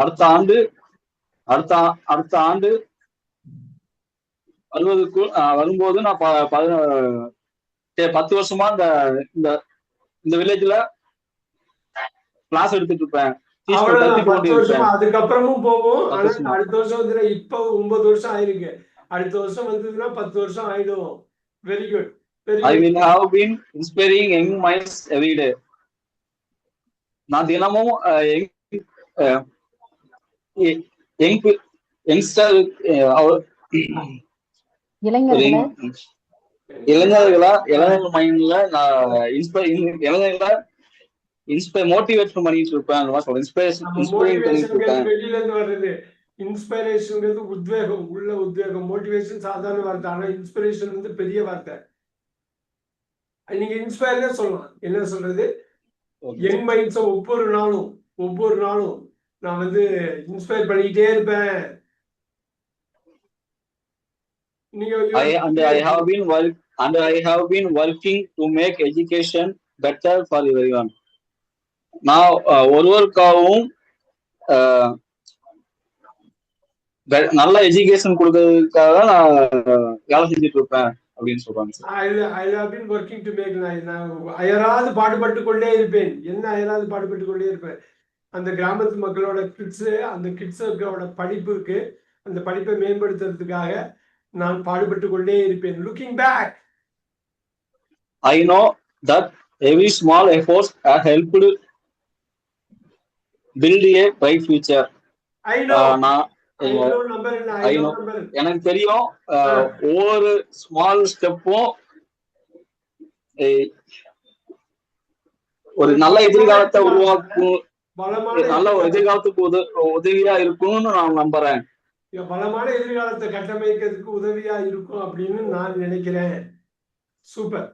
அடுத்த ஆண்டு வரும்போது நான் 10 வருஷமா இந்த வில்லேஜ்ல கிளாஸ் எடுத்துட்டு இருப்பேன். அதுக்கப்புறமும் போவோம். ஆனா அடுத்த வருஷம் வந்து இப்ப 9 வருஷம் ஆயிருக்கு. அடுத்த வருஷம் வந்ததுன்னா 10 வருஷம் ஆயிடும். Very good. I will have been inspiring young minds every day. நான் தினமும் இளைஞர்கள் மைண்ட்ல நான் மோட்டிவேஷன் பண்ணிட்டு இருப்பேன். வெளியில இருந்து வர்றது இன்ஸ்பிரேஷன்ங்கிறது உத்வேகம், உள்ள உத்வேகம். மோட்டிவேஷன் சாதாரண வார்த்தை, ஆனா இன்ஸ்பிரேஷன் வந்து பெரிய வார்த்தை. நீங்க இன்ஸ்பயர்னே சொல்லலாம். என்ன சொல்றது? யங் மைண்ட்ஸை ஒவ்வொரு நாளும் நான் வந்து இன்ஸ்பயர் பண்ணிக்கிட்டே இருப்பேன். I have been working to make education better for everyone. நான் ஒருவருக்காகவும் நல்ல எஜுகேஷன் கொடுக்கறதுக்காக நான் வேலை செஞ்சுட்டு இருப்பேன் அப்படின்னு சொல்றாங்க. I have been working to make. அயராது பாடுபட்டு கொண்டே இருப்பேன். என்ன அயராது பாடுபட்டு கொண்டே இருப்பேன்? அந்த கிராமத்து மக்களோட கிட்ஸோட படிப்புக்கு, அந்த படிப்பை மேம்படுத்துறதுக்காக நான் பாடுபட்டு கொண்டே இருப்பேன். Looking back, I know that every small efforts have helped build a bright future. I know. எனக்கு தெரியும் ஒவ்வொரு ஸ்மால் ஸ்டெப்பும் ஒரு நல்ல எதிர்காலத்தை உருவாக்கும், நல்ல ஒரு எதிர்காலத்துக்கு உதவியா இருக்கும்னு நான் நம்புறேன். பலமான எதிர்காலத்தை கட்டமைக்கிறதுக்கு உதவியா இருக்கும் அப்படின்னு நான் நினைக்கிறேன். Super.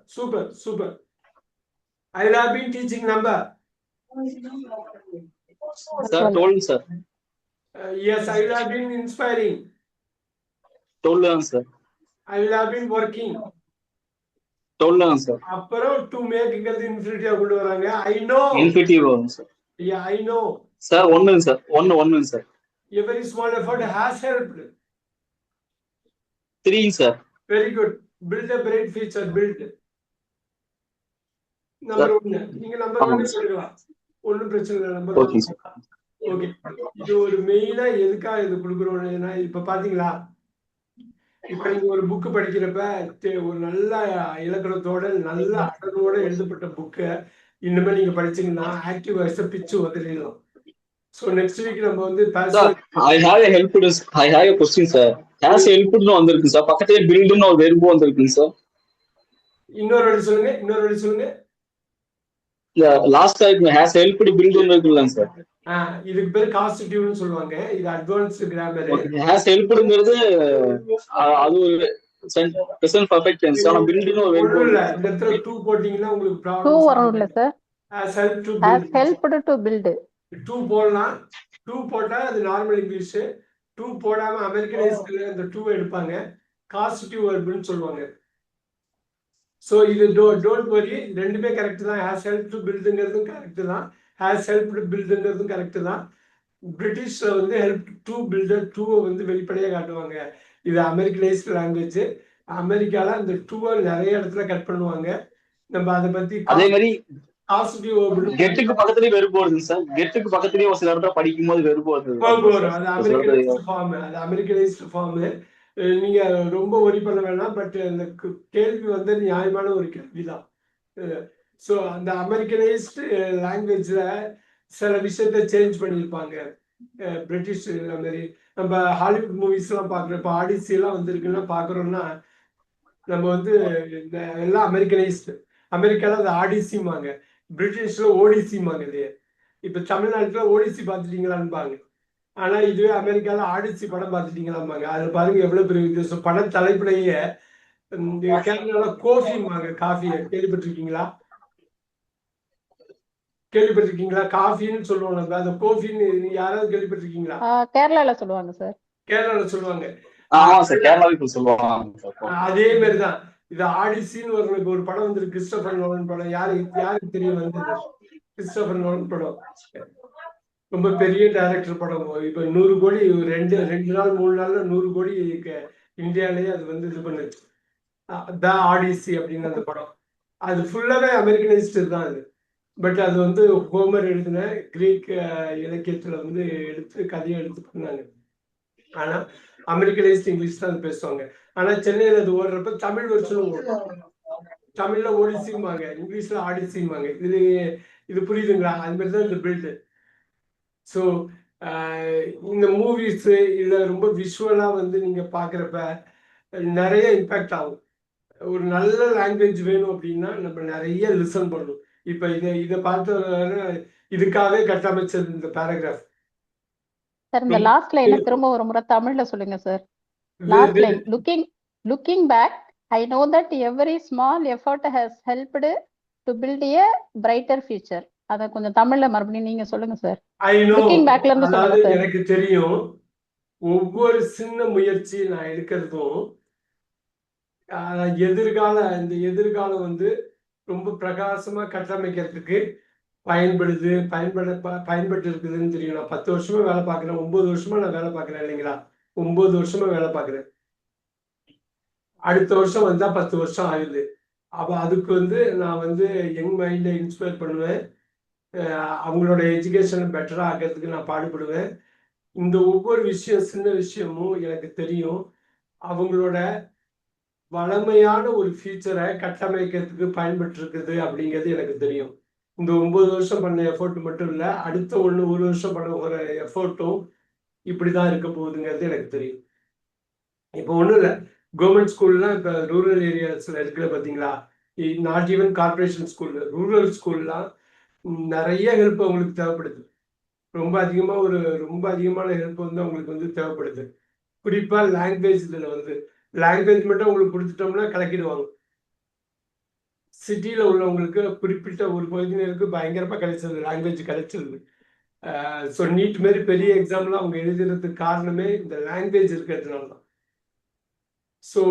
I have been teaching number. Sir, told sir. Yes, I have been inspiring. Told sir. I will have been working. சொல்லலாம் சார். அப்புறம் to makeங்கிறது இன்ஃபினிட்டிவா கொண்டு வராங்க. I know. இன்ஃபினிட்டிவ் வரும் sir. Yeah, I know. Sir ஒண்ணுங்க sir. ஒண்ணு sir. A very small effort has helped. 3 sir. Very good. Build a bright future. Build. Number 1. நீங்க number 1 சொல்லுங்க. ஒண்ணும் பிரச்சனை இல்லை. நம்பர் 1. Okay sir. ஓகே. இது ஒரு மெயினா எதுக்காக இது கொடுக்குறோம்னா இப்ப பாத்தீங்களா, இப்ப நீங்க ஒரு புக் படிக்கிறப்ப ஒரு நல்ல இலக்கணத்தோட நல்ல அழகோட எழுதப்பட்ட புக்கை இனிமே நீங்க படிச்சீங்கன்னா ஆக்டிவ் வாய்ஸ பிச்சு உதறிடலாம். சோ நெக்ஸ்ட் வீக் நம்ம வந்து I have a helped. I have a question sir. Has helped னு வந்திருக்கு சார். பக்கத்துல buildன்னு ஒரு verb வந்திருக்கு சார். இன்னொரு வாட்டி சொல்லுங்க. Last time has helped build னு இருக்குல்ல சார். இதுக்கு பேர் கான்ஸ்டிடியூட்னு சொல்லுவாங்க. இது அட்வான்ஸ்டு கிராமர். has helpedங்கிறது அது ஒரு present perfect tense. ஆனா buildன்னு ஒரு verb இல்ல. இந்த இடத்துல 2 போட்டீங்கன்னா உங்களுக்கு டூ ப்ராப்ளம் வரும் இல்ல sir? has helped to Has build. helped to build. 2 போடலாம். 2 போட்டா அது நார்மல் இங்கிலீஷ். 2 போடாம அமெரிக்கனைஸ்ல அந்த 2 எடுப்பாங்க. கான்ஸ்டிடியூட் வெர்ப்னு சொல்லுவாங்க. சோ இது டோன்ட் வரி, ரெண்டுமே கரெக்ட் தான். ஹேஸ் ஹெல்ப் டு பில்ட்ங்கிறதும் கரெக்ட் தான். ஹேஸ் ஹெல்ப் டு பில்ட்ங்கிறதும் கரெக்ட் தான். பிரிட்டிஷ்ல வந்து ஹெல்ப் டு பில்டர் 2 வந்து வெளிப்படையா காட்டுவாங்க. இது அமெரிக்கனைஸ்ட் லாங்குவேஜ். அமெரிக்கால அந்த 2 நிறைய இடத்துல கட் பண்ணுவாங்க. நம்ம அதை பத்தி அதே மாதிரி கான்ஸ்டிடியூட் கெட்டுக்கு பக்கத்துலயே வெறுப்பு வருது சார். கெட்டுக்கு பக்கத்துலயே ஒரு சில இடத்துல படிக்கும் போது வெறுப்பு வருது. அது அமெரிக்கனைஸ்ட் ஃபார்ம். அது அமெரிக்கனைஸ்ட் ஃபார்ம். நீங்க ரொம்ப ஒரி பண்ண வேணாம். பட் அந்த கேள்வி வந்து நியாயமான ஒரு கேள்விதான். ஸோ அந்த அமெரிக்கனைஸ்ட் லாங்குவேஜ்ல சில விஷயத்த சேஞ்ச் பண்ணியிருப்பாங்க. பிரிட்டிஷ் மாதிரி நம்ம ஹாலிவுட் மூவிஸ் எல்லாம் பாக்குறோம். இப்போ ஆடிசி எல்லாம் வந்திருக்குன்னா பாக்குறோம்னா நம்ம வந்து இந்த எல்லாம் அமெரிக்கனைஸ்ட். அமெரிக்கால அது ஆடிசிமாங்க, பிரிட்டிஷ்ல ஓடிசிமாங்க. இல்லையே இப்ப தமிழ்நாட்டுல ஓடிசி பார்த்துட்டீங்களான்பாங்க. ஆனா இதுவே அமெரிக்கால ஆடிசி படம் பார்த்துட்டீங்களாம்பாங்க. அதுல பாருங்க எவ்வளவு பெரிய வித்தியாசம். பட தலைப்புலையே கேரளால கோஃபிமாங்க. காஃபியை கேள்விப்பட்டிருக்கீங்களா? காஃபின்னு சொல்லுவோம் நம்ம. அந்த கோஃபின்னு யாராவது கேள்விப்பட்டிருக்கீங்களா? கேரளால சொல்லுவாங்க சார். கேரளால சொல்லுவாங்க. ஆமா சார். கேரளாவுக்கு சொல்லுவாங்க. அதே மாதிரிதான் இது ஆடிசின்னு ஒரு படம் வந்து கிறிஸ்டோபர் நோலன் படம். யாருக்கு தெரியும் வந்தது? கிறிஸ்டோபர் நோலன் படம் ரொம்ப பெரிய டைரக்டர் படம். இப்ப 100 கோடி 2 நாள் 3 நாள்ல 100 கோடி இந்தியாலேயே அது வந்து இது பண்ணுச்சு. த ஆடிசி அப்படின்னு அந்த படம். அது ஃபுல்லாவே அமெரிக்கனைஸ்டு தான் அது. பட் அது வந்து ஹோமர் எழுதின கிரீக் இலக்கியத்துல வந்து எடுத்து கதையை எடுத்து பண்ணாங்க. ஆனா அமெரிக்கனைஸ்ட் இங்கிலீஷ் தான் பேசுவாங்க. ஆனா சென்னையில அது ஓடுறப்ப தமிழ் வெர்ஷனும் ஓடும். தமிழ்ல ஓடிசிம்பாங்க, இங்கிலீஷ்ல ஆடிசிம்பாங்க. இது புரியுதுங்களா? அது மாதிரி தான் இந்த பில்டு. ஸோ இந்த மூவிஸ் இல்லை ரொம்ப விஷுவலா வந்து நீங்க பாக்குறப்ப நிறைய இம்பாக்ட் ஆகும். ஒரு நல்ல லாங்குவேஜ் வேணும் அப்படின்னா நம்ம நிறைய லிசன் பண்ணணும். இப்ப இதை பார்த்த இதுக்காகவே கட்டமைச்சது இந்த பேராகிராஃப். சார் இந்த லாஸ்ட் லைன் திரும்ப ஒரு முறை தமிழ்ல சொல்லுங்க sir. Last line looking back I know that every small effort has helped to build a brighter future. அத கொஞ்சம் தமிழ்ல மறுபடியும் நீங்க சொல்லுங்க சார். ஐ நோ, லுக்கிங் பேக்ல இருந்து சொல்லுங்க சார். எனக்கு தெரியும் ஒவ்வொரு சின்ன முயற்சி நான் எடுக்கிறதும் இந்த எதிர்காலம் வந்து ரொம்ப பிரகாசமா கட்டமைக்கிறதுக்கு பயன்பட்டு இருக்குதுன்னு தெரியும். நான் 10 வருஷமா வேலை பார்க்கிறேன். 9 வருஷமா நான் வேலை பார்க்கிறேன் இல்லைங்களா? 9 வருஷமா வேலை பார்க்கிறேன். அடுத்த வருஷம் வந்தா 10 வருஷம் ஆகுது. அப்ப அதுக்கு வந்து நான் வந்து யங் மைண்டை இன்ஸ்பயர் பண்ணுவேன். அவங்களோட எஜுகேஷனை பெட்டரா ஆக்கிறதுக்கு நான் பாடுபடுவேன். இந்த ஒவ்வொரு சின்ன விஷயமும் எனக்கு தெரியும். அவங்களோட வளமையான ஒரு ஃபியூச்சரை கட்டமைக்கிறதுக்கு பயன்பட்டு இருக்குது அப்படிங்கிறது எனக்கு தெரியும். இந்த 9 வருஷம் பண்ண எஃபோர்ட் மட்டும் இல்லை, அடுத்த 1 வருஷம் பண்ண ஒரு எஃபோர்ட்டும் இப்படிதான் இருக்க போகுதுங்கிறது எனக்கு தெரியும். இப்போ ஒன்றும் இல்லை, கவர்மெண்ட் ஸ்கூல்லாம் இப்போ ரூரல் ஏரியாஸ்ல இருக்கிற பார்த்தீங்களா? Not even corporation school, rural ஸ்கூல்லாம் நிறைய ஹெல்ப் அவங்களுக்கு தேவைப்படுது. ரொம்ப அதிகமான ஹெல்ப் வந்து அவங்களுக்கு வந்து தேவைப்படுது. குறிப்பா லாங்குவேஜ். இதில் வந்து லாங்குவேஜ் மட்டும் அவங்களுக்கு கொடுத்துட்டோம்னா கலக்கிடுவாங்க. சிட்டியில உள்ளவங்களுக்கு குறிப்பிட்ட ஒரு பகுதியினருக்கு பயங்கரமா கிடைச்சது, லாங்குவேஜ் கிடைச்சிருது. ஸோ நீட் மாரி பெரிய எக்ஸாம்லாம் அவங்க எழுதுறதுக்கு காரணமே இந்த லாங்குவேஜ் இருக்கிறதுனால தான். ஸோ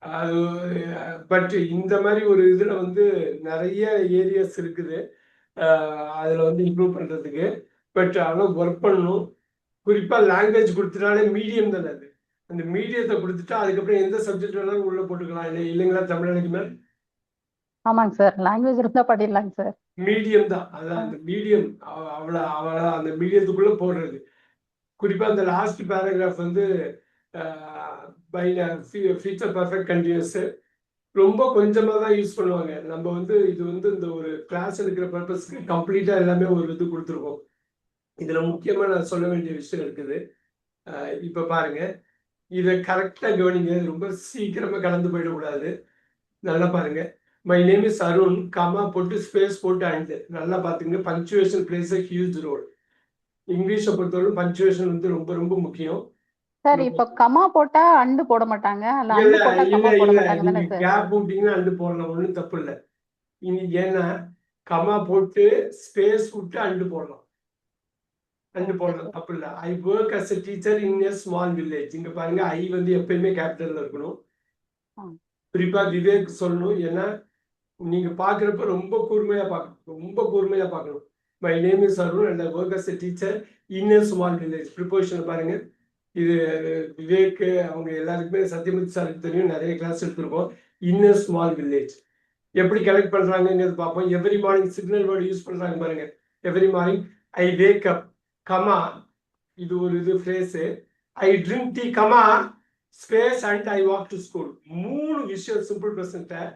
அது பட் இந்த மாதிரி ஒரு இதுல வந்து நிறைய ஏரியாஸ் இருக்குது. அதுல வந்து இம்ப்ரூவ் பண்றதுக்கு. பட் ஆனால் ஒர்க் பண்ணணும். குறிப்பா லாங்குவேஜ் கொடுத்துட்டாலே மீடியம் தானே அது. அந்த மீடியத்தை கொடுத்துட்டா அதுக்கப்புறம் எந்த சப்ஜெக்ட் வேணாலும் உள்ள போட்டுக்கலாம் இல்லைங்களா தமிழனுக்கு மேல்? ஆமாங்க சார். லாங்குவேஜ் இருந்தா படிடலாங்க சார். மீடியம் தான். அதான் அந்த மீடியம் அவளை அந்த மீடியத்துக்குள்ள போடுறது. குறிப்பா அந்த லாஸ்ட் பேராகிராஃப் வந்து பை ஃபியூச்சர் பர்ஃபெக்ட் கண்டினியூஸ் ரொம்ப கொஞ்சமா தான் யூஸ் பண்ணுவாங்க. நம்ம வந்து இது வந்து இந்த ஒரு கிளாஸ் எடுக்கிற பர்பஸ்க்கு கம்ப்ளீட்டா எல்லாமே ஒரு இது கொடுத்துருக்கோம். இதுல முக்கியமா நான் சொல்ல வேண்டிய விஷயம் இருக்குது. இப்ப பாருங்க, இதை கரெக்டா கவனிங்க. ரொம்ப சீக்கிரமா கலந்து போயிடக்கூடாது. நல்லா பாருங்க. My name is Arun, comma போட்டு ஸ்பேஸ் போட்டு அண்ட். நல்லா பாத்துங்க, punctuation place a huge role. இங்கிலீஷை பொறுத்தவரை பங்க்சுவேஷன் வந்து ரொம்ப ரொம்ப முக்கியம். சார் இப்ப கமா போட்டா அண்டு போட மாட்டாங்க, அல்ல அண்டு போட்டா கமா போட மாட்டாங்க தானே நீங்க சார்? கேப் போட்டீங்கன்னா அண்டு போடலாம், ஒண்ணும் தப்பு இல்லை. ஏன்னா கமா போட்டு ஸ்பேஸ் விட்டு அண்டு போடலாம். அண்டு போடலாம், தப்பு இல்லை. I work as a teacher in a small village. இங்க பாருங்க, ஐ வந்து எப்பயுமே கேபிட்டல்ல இருக்கணும். குறிப்பா விவேக் சொல்லணும். ஏன்னா நீங்க பாக்குறப்ப ரொம்ப கூர்மையா பார்க்கணும். My name is Arun and I work as a teacher in a small village. Preposition பாருங்க. இது விவேக் அவங்க எல்லாருக்குமே சத்யமூர்த்தி சாருக்கு தெரியும், நிறைய கிளாஸ் எடுத்திருக்கோம். இன் எ ஸ்மால் வில்லேஜ் எப்படி கலெக்ட் பண்றாங்கிறது பார்ப்போம். Every morning signal word use பண்றாங்க பாருங்க. Every morning I wake up, comma, இது ஒரு இது phrase. I drink tea, comma space and I walk to school. 3 விஷயம் சிம்பிள் பிரசன்ட்ட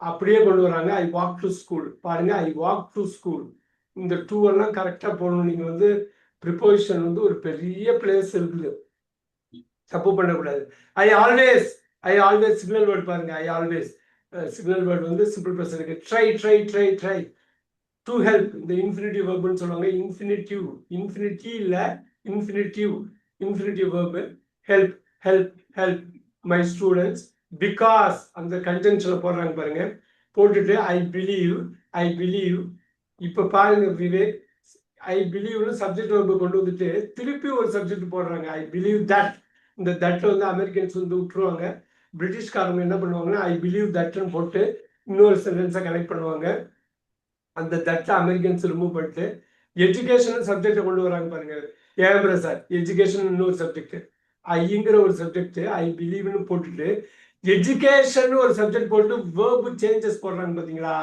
அப்படியே கொண்டு வராங்க. ஐ வாக் டு ஸ்கூல் பாருங்க, ஐ வாக் டு ஸ்கூல். இந்த 2 எல்லாம் கரெக்டா போடணும். நீங்க வந்து ப்ரிப்போசிஷன் வந்து ஒரு பெரிய பிளேஸ் இருக்குது, தப்பு பண்ணக்கூடாது. ஐ ஆல்வேஸ் சிக்னல் வேர்டு பாருங்க. ஐ ஆல்வேஸ் சிக்னல் வேர்டு வந்து சிம்பிள் பிரசன்ட்க்கு try try try try. To help, இந்த இன்ஃபினிட்டிவ் வேர்ப்னு சொல்லுவாங்க. இன்ஃபினிட்டி இல்ல, infinitive verb. Help help help my students because அந்த கன்ஜங்ஷன்ல போடுறாங்க பாருங்க. போட்டுட்டு ஐ பிலீவ். இப்ப பாருங்க விவேக், ஐ பிலீவ்னு சப்ஜெக்ட் வேர்பை கொண்டு வந்துட்டு திருப்பி ஒரு சப்ஜெக்ட் போடுறாங்க. I believe that. இந்த தட் வந்து அமெரிக்கன்ஸ் வந்து விட்டுருவாங்க. பிரிட்டிஷ்காரங்க என்ன பண்ணுவாங்கன்னா ஐ பிலீவ் தட்னு போட்டு இன்னொரு சென்டென்ஸை கனெக்ட் பண்ணுவாங்க. அந்த தட்டை அமெரிக்கன்ஸ் ரிமூவ் பண்ணிட்டு எஜுகேஷன் சப்ஜெக்டை கொண்டு வராங்க பாருங்க. ஏன் பிரசாத், எஜுகேஷன் இன்னொரு சப்ஜெக்ட், ஐங்கிற ஒரு சப்ஜெக்ட் ஐ பிலீவ்னு போட்டுட்டு எஜுகேஷன் ஒரு சப்ஜெக்ட் போட்டு வேர்பு சேஞ்சஸ் போடுறாங்க பாத்தீங்களா?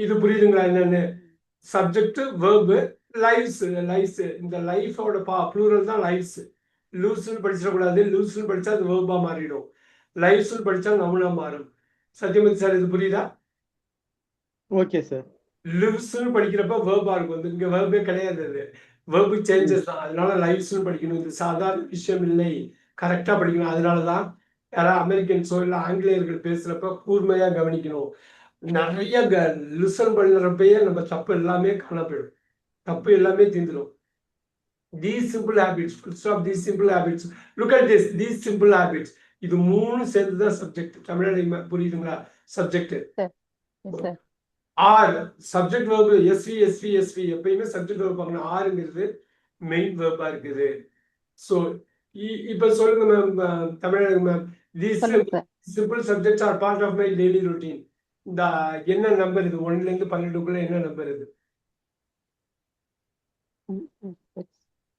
இது புரியுதுங்களா என்னன்னு? Subject verb lives. இந்த லைஃபோட ப்ளூரல் தான் லைவ்ஸ். லூஸ்ன்னு படிச்சிடக்கூடாது. லூஸ்ன்னு படிச்சா அது வேர்பா மாறிடும். லைவ்ஸ்ன்னு படிச்சா நவுனா மாறும். சத்யமூர்த்தி சார், இது புரியுதா? Okay sir. லிவ்ஸ்ன்னு படிக்கிறப்ப வேர்பா இருக்கும். இங்க வேர்பே கிடையாது, அது வேர்பு சேஞ்சஸ் தான். அதனால லைவ்ஸ்ன்னு படிக்கணும். இது சாதாரண விஷயம் இல்லை, கரெக்டா படிக்கணும். அதனாலதான் யாராவது அமெரிக்கன்ஸோ இல்லை ஆங்கிலேயர்கள் பேசுறப்ப கூர்மையா கவனிக்கணும். நிறைய லிசன் பண்ணுறப்பயே நம்ம தப்பு எல்லாமே காணப்படும், தப்பு எல்லாமே தீந்துடும். These simple habits, full stop, these simple habits. Look at this, these simple habits. இது 3 சேர்ந்துதான் சப்ஜெக்ட். தமிழ்ல புரியுதுங்களா? Subject or subject verb SV எப்பயுமே சப்ஜெக்ட் வேர்ப் பார்க்கணும். ஆறுங்கிறது மெயின் வேர்பா இருக்குது. ஸோ இப்ப சொல்லுங்க மேம், தமிழக ma'am. These simple subjects are part of my daily routine. இந்த என்ன நம்பர் இது? 1ல இருந்து 12க்குள்ள என்ன நம்பர் இது?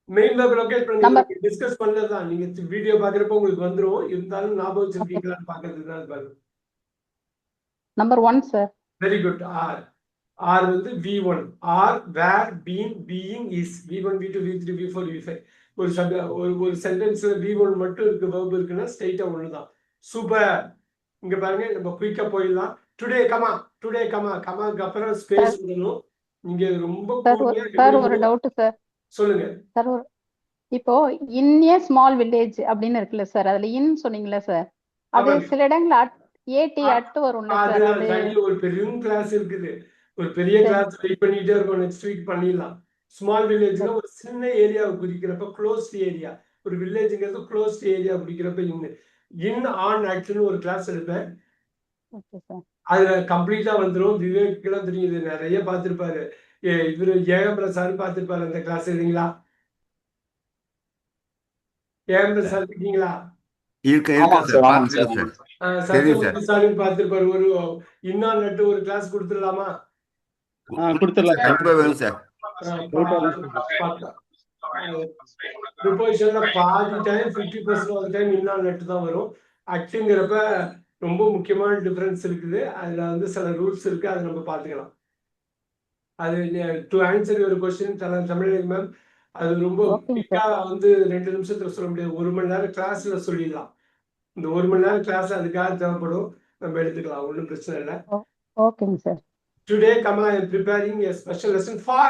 மெயின் வேர்ப் லொகேட் பண்ணி டிஸ்கஸ் பண்ணதான். நீங்க வீடியோ பாக்குறப்ப உங்களுக்கு வந்துரும். இருந்தாலும் ஞாபகம் வச்சிருக்கீங்களான்னு பாக்குறது தான் பாருங்க. Number 1 sir. Very good. Are வந்து V1. Are were been being is. V1 V2 V3 V4 V5. ஒரு சென்டென்ஸ்ல V1 மட்டும் இருக்கு, வேர்ப் இருக்குன்னா ஸ்ட்ரைட்டா ஒண்ணுதான். சூப்பர். இங்க பாருங்க, நம்ம குயிக்கா போயிடலாம். டுடே கமாக்கு அப்புறம் ஸ்பேஸ் விடணும். நீங்க ரொம்ப சார் ஒரு டவுட் சார். சொல்லுங்க சார். இப்போ இன் ஏ ஸ்மால் வில்லேஜ் அப்படின்னு இருக்குல்ல சார், அதுல இன் சொன்னீங்களா சார்? அது சில இடங்கள்ல ஏடி அட் வரும்ல சார். அது ஒரு பெரிய கிளாஸ் இருக்குது, ஒரு பெரிய கிளாஸ் வெயிட் பண்ணிட்டே இருக்கோம். நெக்ஸ்ட் வீக் பண்ணிடலாம். ஸ்மால் வில்லேஜ்னா ஒரு சின்ன ஏரியாவை குறிக்கிறப்ப க்ளோஸ்ட் ஏரியா. ஒரு வில்லேஜ்ங்கிறது க்ளோஸ்ட் ஏரியா குறிக்கிறப்ப இன் ஆன் அட்னு ஒரு கிளாஸ் எடுப்பேன். அதுல கம்ப்ளீட்டா வந்துடும். விவேக் எல்லாம் தெரியுது, நிறைய பார்த்திருப்பாரு. இவரு ஏகம்பிரசாத் பார்த்திருப்பாரு அந்த கிளாஸ். இல்லைங்களா? ஏகம்பிரசாத் இருக்கீங்களா? இருக்கு ஆமாங்க சார், சார், ஆமாங்க சார், பார்த்துருக்கேன் சார். ஆமாங்க சரி சார். சத்யமூர்த்தி சாலின் பார்த்திருப்பாரு. ஒரு இன்னா நட்டு ஒரு கிளாஸ் கொடுத்துடலாமா? கொடுத்துடலாம் சார். கண்டிப்பா வேணும் சார். ப்ரிப்போசிஷன்ல பாதி டைம் 50% ஆஃப் டைம் இன்னா நட்டு தான் வரும். ஆக்சுங்கிறப்ப ரொம்ப முக்கியமான டிஃபரன்ஸ் இருக்குது. அதுல வந்து சில ரூல்ஸ் இருக்கு, அதை நம்ம பார்த்துக்கலாம். அது to answer your question Tamil ma'am, அது ரொம்ப ஓகேங்க குயிக்கா வந்து 2 நிமிஷத்துல சொல்ல முடியாது. 1 மணி நேரம் கிளாஸ்ல சொல்லிடலாம். இந்த 1 மணி நேரம் கிளாஸ் அதுக்காக தேவைப்படும், நம்ம எடுத்துக்கலாம், ஒன்றும் பிரச்சனை இல்லை. ஓகேங்க sir. Today, Kama, I am preparing a special lesson for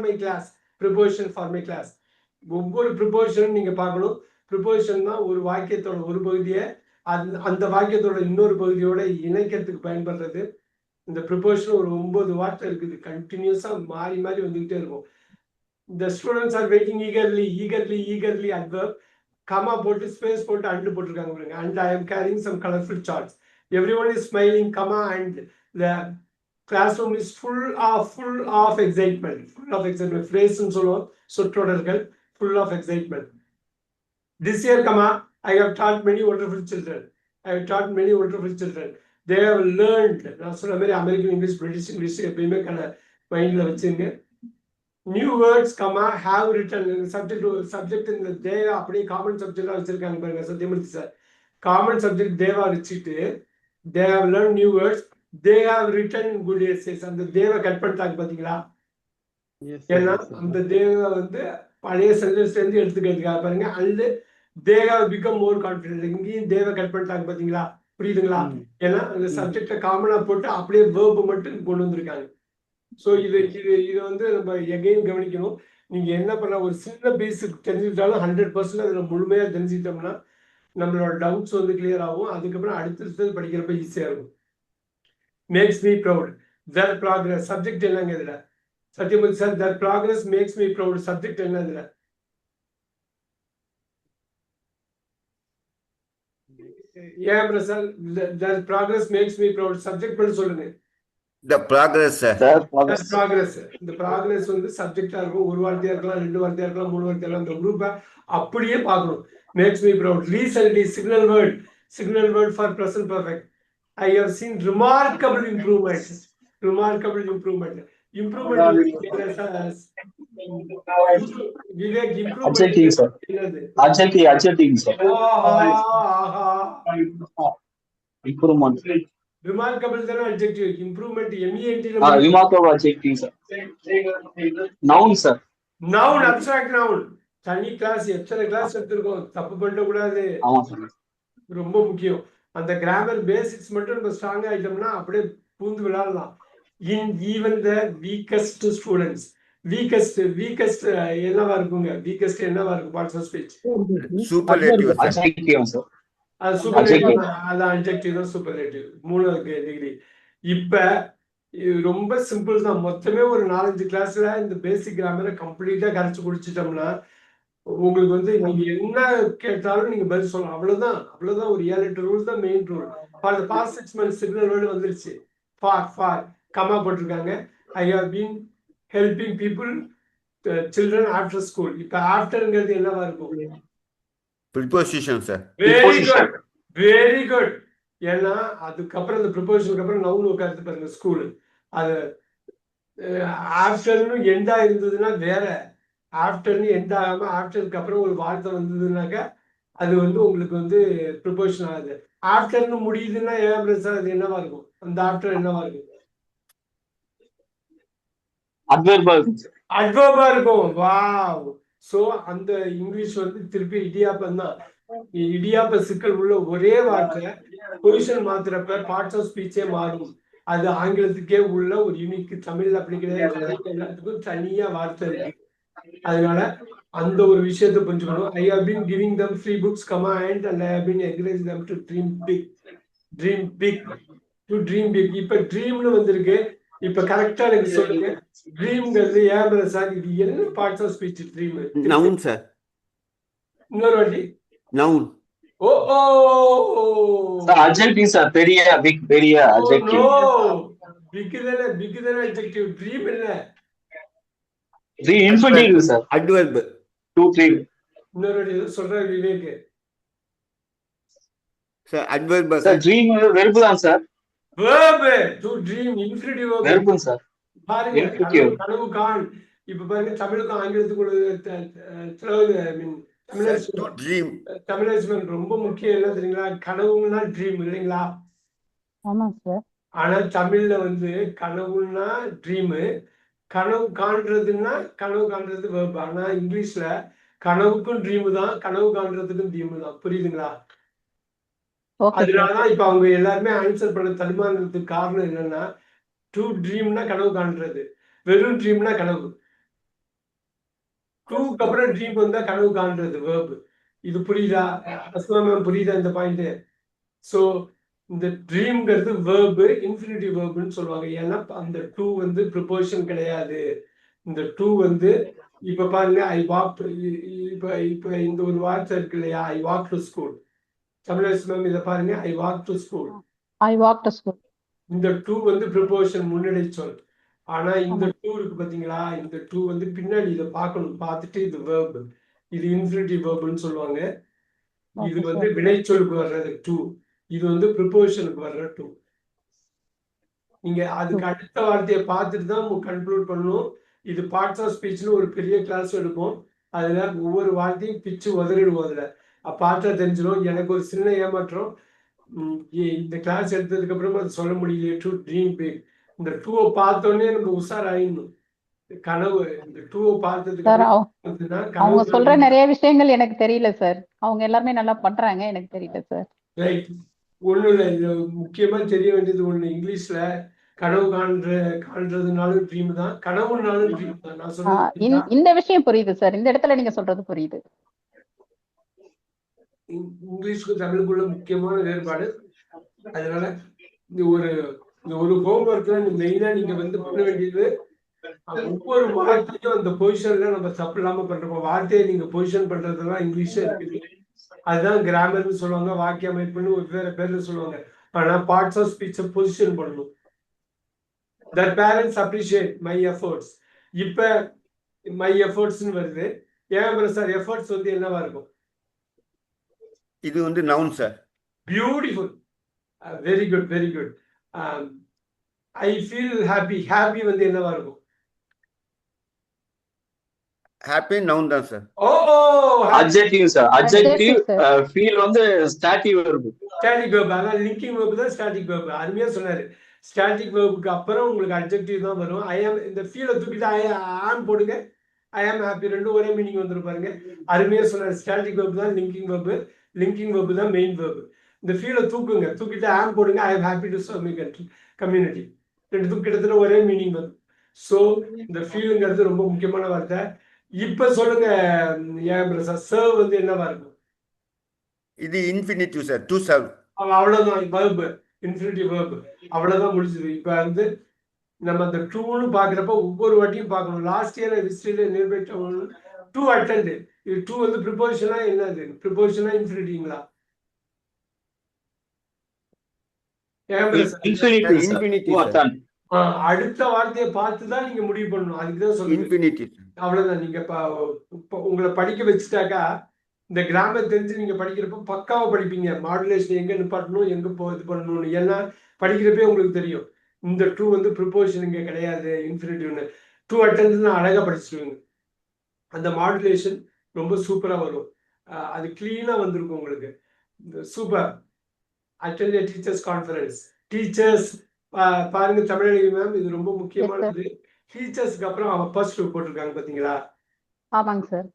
my class. Preposition for my class. ஒவ்வொரு ப்ரிப்போசிஷன் நீங்க பார்க்கணும். ப்ரிப்போசிஷன் தான் ஒரு வாக்கியத்தோட ஒரு பகுதியை அந்த வாக்கியத்தோட இன்னொரு பகுதியோட இணைக்கிறதுக்கு பயன்படுறது. இந்த ப்ரிப்போசிஷன் ஒரு 9 வார்த்தை இருக்குது, கண்டினியூஸா மாறி மாறி வந்துகிட்டே இருக்கும். The students are waiting eagerly adverb, comma போட்டு ஸ்பேஸ் போட்டு அண்டு போட்டிருக்காங்க பாருங்க. And I am carrying some colorful charts. Everyone is smiling, comma, and the classroom is full of excitement. Phrase ன்னு சொல்லுவோம், சொற்றொடர்கள், full of excitement. This year, comma, I have taught many wonderful children. They have learned. நான் சொன்ன மாதிரி American English, British English எப்பயுமே மைண்ட்ல வச்சுங்க. New words, comma, have written. Subject இந்த தேவா அப்படியே காமன் சப்ஜெக்டா வச்சிருக்காங்க பாருங்க சத்யமூர்த்தி சார். காமன் சப்ஜெக்ட் தேவா வச்சுட்டு they have learned new words, they have written good essays. அந்த தேவ கட் பண்ணிட்டாங்க பாத்தீங்களா? ஏன்னா அந்த தேவ வந்து பழைய சென்டென்ஸ்ல இருந்து எடுத்துக்கிறதுக்காக பாருங்க. and they have become more confident. இங்கேயும் தேவ கட் பண்ணிட்டாங்க பாத்தீங்களா? புரியுதுங்களா? ஏன்னா அந்த சப்ஜெக்ட காமனா போட்டு அப்படியே வேர்ப் மட்டும் கொண்டு வந்திருக்காங்க. ஸோ இது வந்து நம்ம எகைன் கவனிக்கணும். நீங்க என்ன பண்ண ஒரு சின்ன பேசிக் தெரிஞ்சுக்கிட்டாலும் 100% அதுல முழுமையா தெரிஞ்சுக்கிட்டோம்னா நம்மளோட டவுட்ஸ் வந்து கிளியர் ஆகும். அதுக்கப்புறம் அடுத்தது படிக்கிறப்ப ஈஸியா இருக்கும். Makes me proud, their progress. Subject என்னங்க இதுல? Sathyamoorthy sir, their progress makes me proud. Subject என்ன இதுல? ஏன் Prasad, their progress makes me proud. Subject பண்ணி சொல்லுங்க. The progress sir. progress. இந்த progress வந்து சப்ஜெக்டா இருக்கும். ஒரு வார்த்தையா இருக்கலாம், 2 வார்த்தையா இருக்கலாம், 3 வார்த்தையா இருக்கலாம். இந்த குரூப்பை அப்படியே பார்க்கணும். Makes me proud. Recently, signal word for present perfect. I have seen remarkable improvement. Vivek, Adjective, sir. Adjective, sir. Improvement. Remarkable than adjective. Improvement, MENT. Remarkable adjective, sir. Noun, sir. Noun, abstract noun. தனி class, எத்தனை class எடுத்திருக்கோம், தப்பு பண்ண கூடாது, ரொம்ப முக்கியம். அந்த grammar basics மட்டும் நம்ம ஸ்ட்ராங் ஆயிட்டோம்னா அப்படியே பூந்து விளையாடலாம். In even the weakest students. Weakest என்னவா இருக்குங்க? வீக்கஸ்ட் என்னவா இருக்கும்? Parts of speech superlative sir. அது சூப்பர்லேட்டிவ், அது அட்ஜெக்டிவ் தான் சூப்பர்லேட்டிவ். 3வது டிகிரி. இப்ப ரொம்ப சிம்பிள் தான். மொத்தமே ஒரு 4-5 கிளாஸ்ல இந்த பேசிக் கிராமரை கம்ப்ளீட்டா கரைச்சு குடிச்சிட்டோம்னா உங்களுக்கு வந்து நீங்க என்ன கேட்டாலும் நீங்க பதில் சொல்லலாம். அவ்வளவுதான். ஒரு 7-8 ரூல் தான் main rule. For the past 6 months signal word வந்துருச்சு. ஃபார் கமா போட்டிருக்காங்க. I have been helping people children after school. இப்ப ஆஃப்டர்ங்கிறது என்னவா இருக்கும்? Preposition sir. Very good. ஏன்னா அதுக்கப்புறம் இந்த ப்ரிபோசிஷனுக்கு அப்புறம் நவுன் உட்கார்ந்து பாருங்க ஸ்கூல். அது ஆஃப்டர்னு எண்டா இருந்ததுன்னா வேற, ஆஃப்டர்னு எண்ட் ஆகாம ஆஃப்டருக்கு அப்புறம் ஒரு வார்த்தை வந்ததுன்னாக்கா அது வந்து உங்களுக்கு வந்து ப்ரிபோசிஷன் ஆகுது. ஆஃப்டர்னு முடியுதுன்னா ஏன் சார் அது என்னவா இருக்கும்? அந்த ஆஃப்டர் என்னவா இருக்கும்? அட்வர்பா இருக்கும். வாவ். சோ அந்த இங்கிலீஷ் வந்து திருப்பி இடியாப்பம் தான். இடியாப்ப சிக்கல் உள்ள ஒரே வார்த்தை பொசிஷன் மாத்துறப்ப பார்ட்ஸ் ஆஃப் ஸ்பீச்சே மாறும். அது ஆங்கிலத்துக்கே உள்ள ஒரு யூனிக். தமிழ்ல அப்படி கிடையாது, எல்லாத்துக்கும் தனியா வார்த்தை இருக்கு. அதனால அந்த ஒரு விஷயத்தை புரிஞ்சுக்கணும். I have been giving them free books, and I have been encouraging them to dream big. இப்ப ட்ரீம்னு வந்திருக்கு. இப்ப கரெக்டா எனக்கு சொல்லுங்க, ட்ரீம்ங்கிறது ஏன் சார்? இது என்ன parts of speech? Dream noun sir. இன்னொரு வாட்டி. நவுன். Adjective, sir. பெரிய adjective. Big than adjective. Dream என்ன? Infinitive, sir. Adverb. 2, 3. இன்னொரு சொல்ற Vivek. Sir, adverb, Sir, sir. dream verb தான் sir. verb to dream infinitive verb Verb sir. பாருங்க Infinitive. கனவு கான் இப்ப பாருங்க தமிழுக்கும் ஆங்கிலத்துக்கும் ஐ மீன் Sir, to dream. தமிழ் ரொம்ப முக்கியம் என்ன தெரியுங்களா கனவுன்னா ட்ரீம் இல்லைங்களா ஆமாம் சார். ஆனா தமிழ்ல வந்து கனவுன்னா ட்ரீமு கனவு காண்றதுன்னா கனவு காண்றது verb ஆனா இங்கிலீஷ்ல கனவுக்கும் ட்ரீமு தான் கனவு காண்றதுக்கும் ட்ரீமு தான் புரியுதுங்களா ஓகே சார். அதனாலதான் இப்ப அவங்க எல்லாருமே ஆன்சர் பண்ண தடுமாறுறதுக்கு காரணம் என்னன்னா டு ட்ரீம்னா கனவு காண்றது வெறும் ட்ரீம்னா கனவு டூக்கு அப்புறம் ட்ரீம் வந்தா கனவு காண்றது verb இது புரியுதா மேம் புரியுதா இந்த பாயிண்ட் ஸோ இந்த ட்ரீம்ங்கிறது வேர்பு இன்ஃபினிட்டிவ் வேர்புன்னு சொல்லுவாங்க ஏன்னா அந்த டூ வந்து ப்ரிப்போஷன் கிடையாது இந்த டூ வந்து இப்ப பாருங்க ஐ வாக் இப்ப இந்த ஒரு வார்த்தை இருக்கு இல்லையா I walk to school Tamilarasu ma'am இதை பாருங்க I walk to school I walked to school. இந்த டூ வந்து ப்ரிப்போஷன் முன்னடை சொல் ஆனா இந்த டூ இருக்கு பாத்தீங்களா இந்த டூ வந்து பின்னாடி இதை பார்க்கணும் பார்த்துட்டு இது வேர்பு இது இன்ஃபினிட்டிவ் வேர்புன்னு சொல்லுவாங்க இது Okay, வந்து sir. வினைச்சொலுக்கு வர்றது டூ இது வந்து ப்ரிப்போஷனுக்கு வர்ற டூ நீங்க அதுக்கு அடுத்த வார்த்தையை பார்த்துட்டு தான் கன்க்ளூட் பண்ணணும் இது பார்ட்ஸ் ஆஃப் ஸ்பீச்னு ஒரு பெரிய கிளாஸ் எடுப்போம் அதுல ஒவ்வொரு வார்த்தையும் பிச்சு உதறிடுவோம் அதுல பார்த்தா தெரிஞ்சிடும் எனக்கு ஒரு சின்ன ஏமாற்றம் இந்த கிளாஸ் எடுத்ததுக்கு அப்புறமா அது சொல்ல முடியலையே டு ட்ரீம் பிக் இந்த டூவை பார்த்தோன்னே நம்ம உஷாராயிடணும் கனவு இந்த டூவை பார்த்ததுக்கு சார் அப்புறம் அவங்க சொல்ற கனவு நிறைய விஷயங்கள் எனக்கு தெரியல சார். அவங்க எல்லாருமே நல்லா பண்றாங்க, எனக்கு தெரியல சார். ரைட் ஒன்றும் இல்லை இது முக்கியமா தெரிய வேண்டியது ஒண்ணு இங்கிலீஷ்ல கனவு காண்றதுனாலும் ட்ரீம் தான் கனவுனாலும் ட்ரீம் தான் நான் சொல்றது இந்த விஷயம் புரியுது சார். இந்த இடத்துல நீங்க சொல்றது புரியுது. இங்கிலீஷ்க்கும் தமிழுக்குள்ள முக்கியமான வேறுபாடு அதனால இந்த ஒரு ஹோம்ஒர்க்ல மெயினா நீங்க வந்து பண்ண வேண்டியது ஒவ்வொரு வார்த்தையும் அந்த பொசிஷன்ல நம்ம தப்பு இல்லாம பண்றோம் வார்த்தையை நீங்க பொசிஷன் பண்றதுலாம் இங்கிலீஷே இருக்குது அதுதான் கிராமர்னு சொல்லுவாங்க வாக்கிய அமைப்புன்னு ஒரு வேற பேர்ல சொல்லுவாங்க ஆனா பார்ட்ஸ் ஆஃப் ஸ்பீச்சை பொசிஷன் பண்ணணும் that parents appreciate my efforts இப்ப my effortsன்னு வருது ஏன் சார் எஃபர்ட்ஸ் வந்து என்னவா இருக்கும் இது வந்து noun sir beautiful very good I feel happy வந்து என்னவா இருக்கும் ஹாப்பி நவுன் தான் சார் ஓ Adjective sir. Adjective Adjective, feel வந்து static verb. ஸ்டாட்டிக் வேர்ப் அதான் லிங்கிங் வேர்ப் தான் ஸ்டாட்டிக் வேர்ப் அருமையா சொன்னாரு ஸ்டாட்டிக் வேர்புக்கு அப்புறம் உங்களுக்கு அட்ஜெக்டிவ் தான் வரும் ஐ ஆம் இந்த ஃபீலை தூக்கிட்டு ஐ ஆம் போடுங்க ஐ ஆம் ஹாப்பி ரெண்டும் ஒரே மீனிங் வந்துரும் பாருங்க அருமையா சொன்னாரு ஸ்டாட்டிக் வேர்ப் தான் லிங்கிங் வேர்ப் தான் மெயின் வேர்ப் இந்த ஃபீலை தூக்கிட்டு ஆம் போடுங்க I am happy to serve my community ரெண்டுத்துக்கும் கிட்டத்தட்ட ஒரே மீனிங் வரும் ஸோ இந்த ஃபீலுங்கிறது ரொம்ப முக்கியமான வார்த்தை இப்ப சொல்லுங்க ஏன் பிரசாத் சர்வ் வந்து என்னவா இருக்கும் இது இன்ஃபினிட்டிவ் சார் டு சர்வ் அவ்வளவுதான் வேர்பு இன்ஃபினிட்டிவ் வேர்பு அவ்வளவுதான் முடிஞ்சது இப்ப வந்து நம்ம அந்த டூன்னு பாக்குறப்ப ஒவ்வொரு வாட்டியும் பார்க்கணும் லாஸ்ட் இயர் ஹிஸ்டரியில நியர்பை டூ அட்டெண்ட் இது டூ வந்து ப்ரிப்போசிஷனா என்னது ப்ரிப்போசிஷனா இன்ஃபினிட்டிங்களா இன்ஃபினிட்டி அடுத்த வார்த்தையை பார்த்து தான் நீங்க முடிவு பண்ணணும் அதுக்குதான் சொல்லுங்க இன்ஃபினிட்டி அவ்வளவுதான் நீங்க உங்களை படிக்க வச்சுட்டாக்கா இந்த கிராமர் தெரிஞ்சு நீங்க படிக்கிறப்ப பக்காவா படிப்பீங்க மாடுலேஷன் எங்க நிப்பாட்டணும் எங்க இது பண்ணணும்னு ஏன்னா படிக்கிறப்பே உங்களுக்கு தெரியும் இந்த டூ வந்து ப்ரிப்போசிஷன் இங்க கிடையாது இன்ஃபினிட்டிவ்னு டூ அட்டென்ஸ் அழகா படிச்சிருவீங்க அந்த மாடுலேஷன் ரொம்ப சூப்பரா வரும் அது கிளீனா வந்திருக்கும் உங்களுக்கு super attend teachers conference teachers பாருங்க தமிழக மேம் இது ரொம்ப முக்கியமானது டீச்சர்ஸ்க்கு அப்புறம் அவன் ஃபர்ஸ்ட் போட்டிருக்காங்க பாத்தீங்களா ஆமாங்க சார்.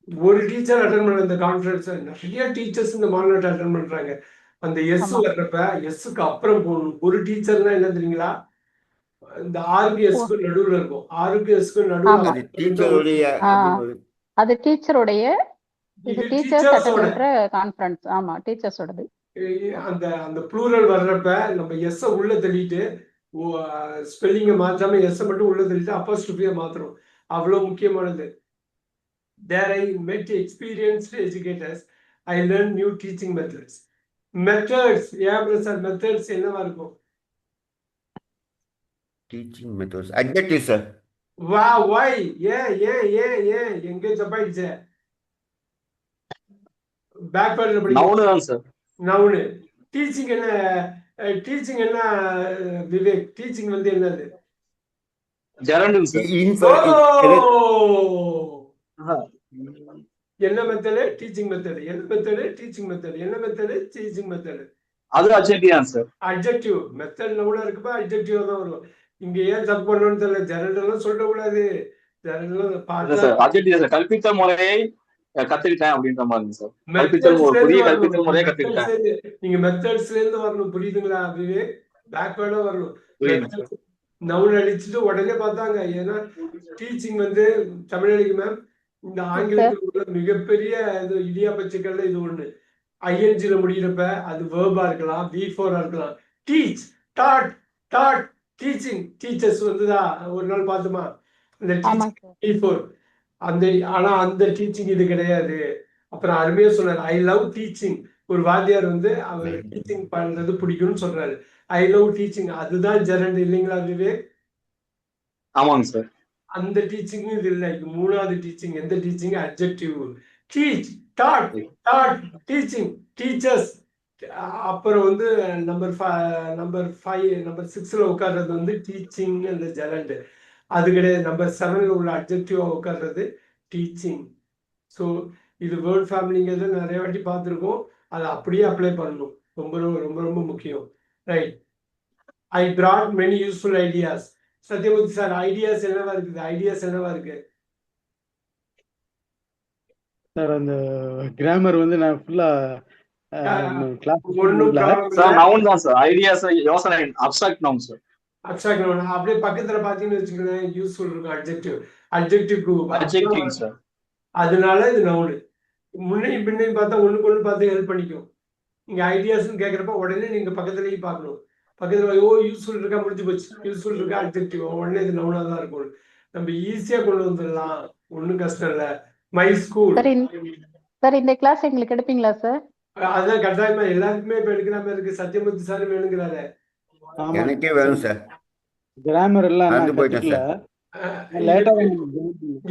ஒரு டீச்சர் அட்டன் பண்ண இந்த கான்ஃபரன்ஸ் நிறைய டீச்சர்ஸ் இந்த மாநாட்டை அட்டன் பண்றாங்க அந்த எஸ் வர்றப்ப எஸ்க்கு அப்புறம் போகணும் ஒரு டீச்சர்னா என்ன தெரியுங்களா இந்த ஆறுக்கு எஸ்க்கு நடுவுல இருக்கும் ஆறுக்கு எஸ்க்கு நடுவுல அது டீச்சருடைய இது டீச்சர்ஸ் அட்டெண்ட் பண்ற கான்ஃபரன்ஸ் ஆமா டீச்சர்ஸோடது அந்த அந்த ப்ளூரல் வர்றப்ப நம்ம எஸ் உள்ள தள்ளிட்டு ஸ்பெல்லிங்கை மாற்றாம எஸ் மட்டும் உள்ள தள்ளிட்டு அப்போஸ்ட்ரோஃபியா மாத்துறோம் அவ்வளவு முக்கியமானது There I met experienced educators. I learned new teaching methods. Methods, methods என்னவா இருக்கும்? Teaching methods. Adjective, sir. Wow, why? ஏன் எங்க தப்பாயிடுச்சு? பேக்வர்ட்ல படிங்க. Noun தான் sir. Noun. டீச்சிங் என்ன டீச்சிங் என்ன விவேக் டீச்சிங் வந்து என்னது ஜெரண்டுங்க சார். என்ன மெத்தடு டீச்சிங் மெத்தடு என்ன மெத்தடு டீச்சிங் மெத்தடு என்ன மெத்தடு டீச்சிங் மெத்தடு அது அட்ஜெக்டிவ் சார். அட்ஜெக்டிவ் மெத்தட் கூட இருக்குப்பா அட்ஜெக்டிவ் தான் வரும். இங்க ஏன் தப்பு பண்ணணும்னு தெரியல. ஜெரண்டெல்லாம் சொல்லக்கூடாது. ஜெரண்டெல்லாம் பார்த்தா அட்ஜெக்டிவ் சார். கற்பித்த முறையை கத்துக்கிட்டேன் அப்படின்ற மாதிரி சார். கற்பித்தல் புதிய கற்பித்தல் முறையை கத்துக்கிட்டேன். நீங்க மெத்தட்ஸ்ல இருந்து வரணும். புரியுதுங்களா விவேக்? பேக்வேர்டா வரணும். நவுன் அடிச்சுட்டு உடனே பார்த்தாங்க. ஏன்னா டீச்சிங் வந்து தமிழ் மேம் இந்த ஆங்கிலத்தில் உள்ள மிகப்பெரிய இது இடியாப்ப சிக்கல்ல இது ஒண்ணு. ஐஎன்ஜில முடிகிறப்ப அது வேர்பா இருக்கலாம், V4 இருக்கலாம். Teach, dot, dot, teaching, teachers வந்துதா ஒரு நாள் பார்த்துமா அந்த V4 அந்த ஆனா அந்த டீச்சிங் இது கிடையாது. அப்புறம் அருமையா சொன்னாரு ஐ லவ் டீச்சிங். ஒரு வாத்தியார் வந்து அவர் டீச்சிங் பண்றது பிடிக்கும்னு சொல்றாரு. ஐ லவ் டீச்சிங் அதுதான் ஜெரண்ட் இல்லைங்களா விவேக்? ஆமாங்க சார். அந்த டீச்சிங் இது இல்லை. மூணாவது டீச்சிங் எந்த teaching? Adjective. Teach, dot, dot, teaching, teachers. அப்புறம் வந்து நம்பர் 5 நம்பர் 6ல உட்கார்றது வந்து டீச்சிங் அந்த ஜெரண்ட். அது கிடையாது. நம்பர் 7ல உள்ள அட்ஜெக்டிவா உட்கார்றது டீச்சிங். ஸோ இது வேர்ட் ஃபேமிலிங்கிறது நிறைய வாட்டி பார்த்துருக்கோம். அதை அப்படியே அப்ளை பண்ணணும். ரொம்ப ரொம்ப ரொம்ப முக்கியம். Right. I brought many useful ideas. Sathyamoorthy sir ideas என்னவா இருக்குது? ஐடியாஸ் என்னவா இருக்கு சார்? அந்த கிராமர் வந்து நான் ஃபுல்லா கிளாஸ் நவுன் தான் சார். ஐடியாஸ் யோசனை abstract noun sir. Abstract noun. அப்படியே பக்கத்துல பாத்தீங்கன்னு வச்சுக்கோங்களேன் யூஸ்ஃபுல் இருக்கும். Adjective sir. அதனால இது நவுன். முன்னையும் பின்னையும் பார்த்தா ஒண்ணுக்கு ஒண்ணு பார்த்து ஹெல்ப் பண்ணிக்கும். நீங்க ஐடியாஸ்ன்னு கேட்கறப்ப உடனே நீங்க பக்கத்துலயும் பார்க்கணும். பக்கத்துல யூஸ்ஃபுல் இருக்கா முடிஞ்சு போச்சு. யூஸ்ஃபுல் இருக்கா அட்ஜெக்டிவ் உடனே இது நவுனா தான் இருக்கும். நம்ம ஈஸியா கொண்டு வந்துடலாம். ஒண்ணும் கஷ்டம் இல்ல. மை ஸ்கூல் சார் இந்த கிளாஸ் எங்களுக்கு எடுப்பீங்களா சார்? அதான் கட்டாயமா எல்லாருக்குமே இப்ப எடுக்கிற மாதிரி இருக்கு. சத்யமூர்த்தி சார் வேணுங்கிறாரு. எனக்கே வேணும் சார். கிராமர் எல்லாம்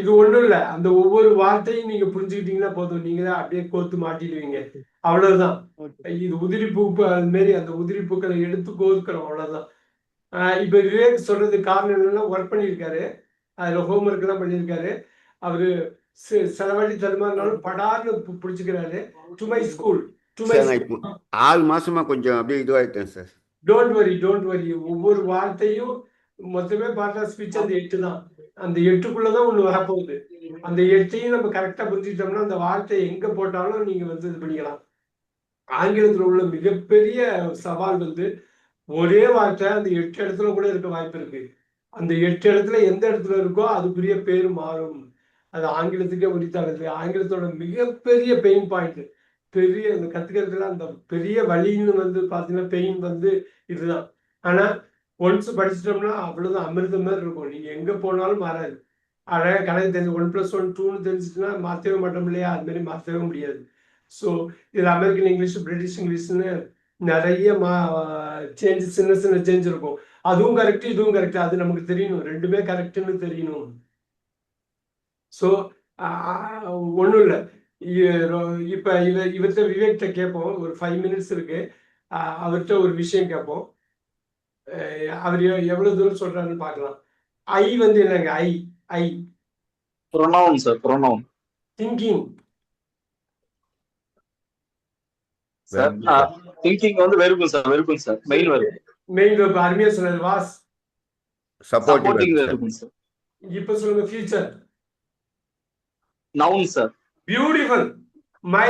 இது ஒண்ணும் இல்ல. அந்த ஒவ்வொரு வார்த்தையும் நீங்க புரிஞ்சுக்கிட்டீங்கன்னா போதும். நீங்க தான் அப்படியே கோத்து மாட்டிடுவீங்க. அவ்வளவுதான். இது உதிரி பூ அது மாரி அந்த உதிரி பூக்களை எடுத்து கோதுக்கிறோம். அவ்வளவுதான். இப்ப விவேக் சொல்றது காரணம் என்னன்னா ஒர்க் பண்ணியிருக்காரு. அதுல ஹோம்ஒர்க் எல்லாம் பண்ணியிருக்காரு. அவரு சில வாட்டி தருமானாலும் படார்னு பிடிச்சுக்கிறாரு. டு மை ஸ்கூல் 6 மாசமா கொஞ்சம் அப்படியே இதுவாயிட்டேன் சார். Don't worry. ஒவ்வொரு வார்த்தையும் மொத்தமே பார்த்தா ஸ்பீச் அந்த 8 தான். அந்த 8க்குள்ளதான் ஒண்ணு வரப்போகுது. அந்த 8ஐயும் நம்ம கரெக்டா புரிஞ்சுக்கிட்டோம்னா அந்த வார்த்தை எங்க போட்டாலும் நீங்க வந்து இது பண்ணிக்கலாம். ஆங்கிலத்துல உள்ள மிகப்பெரிய சவால் வந்து ஒரே வார்த்தை அந்த 8 இடத்துல கூட இருக்க வாய்ப்பு இருக்கு. அந்த 8 இடத்துல எந்த இடத்துல இருக்கோ அதுக்குரிய பேர் மாறும். அது ஆங்கிலத்துக்கே உரித்தானது. ஆங்கிலத்தோட மிகப்பெரிய பெயின் பாயிண்ட் பெரிய அந்த கத்துக்கிறதுல அந்த பெரிய வலின்னு வந்து பாத்தீங்கன்னா பெயின் வந்து இதுதான். ஆனா ஒன்ஸ் படிச்சிட்டோம்னா அவ்வளவுதான் அமிர்தம் மாதிரி இருக்கும். நீங்க எங்க போனாலும் மாறாது. அழகா கணக்கு தெரிஞ்சு 1+1 2ன்னு தெரிஞ்சுட்டுனா மாற்றவே மாட்டோம் இல்லையா? அது மாதிரி மாற்றவே முடியாது. ஸோ இதில் அமெரிக்கன் இங்கிலீஷ் பிரிட்டிஷ் இங்கிலீஷ்னு நிறைய சேஞ்சஸ் சின்ன சின்ன சேஞ்ச் இருக்கும். அதுவும் கரெக்ட் இதுவும் கரெக்ட். அது நமக்கு தெரியணும். ரெண்டுமே கரெக்டுன்னு தெரியணும். ஸோ ஒன்றும் இல்லை. இப்போ இவர்கிட்ட விவேக்கிட்ட கேட்போம். ஒரு 5 minutes இருக்கு. அவர்கிட்ட ஒரு விஷயம் கேட்போம். அவர் எவ்வளவு தூரம் சொல்றாருன்னு பார்க்கலாம். ஐ வந்து என்னங்க? I pronoun sir. Pronoun. Thinking sir. Thinking வந்து verb sir. Verb sir. Main verb. அருமையா சொன்னது. Was supporting verb sir. இப்ப சொல்லுங்க. Future noun sir. Beautiful. My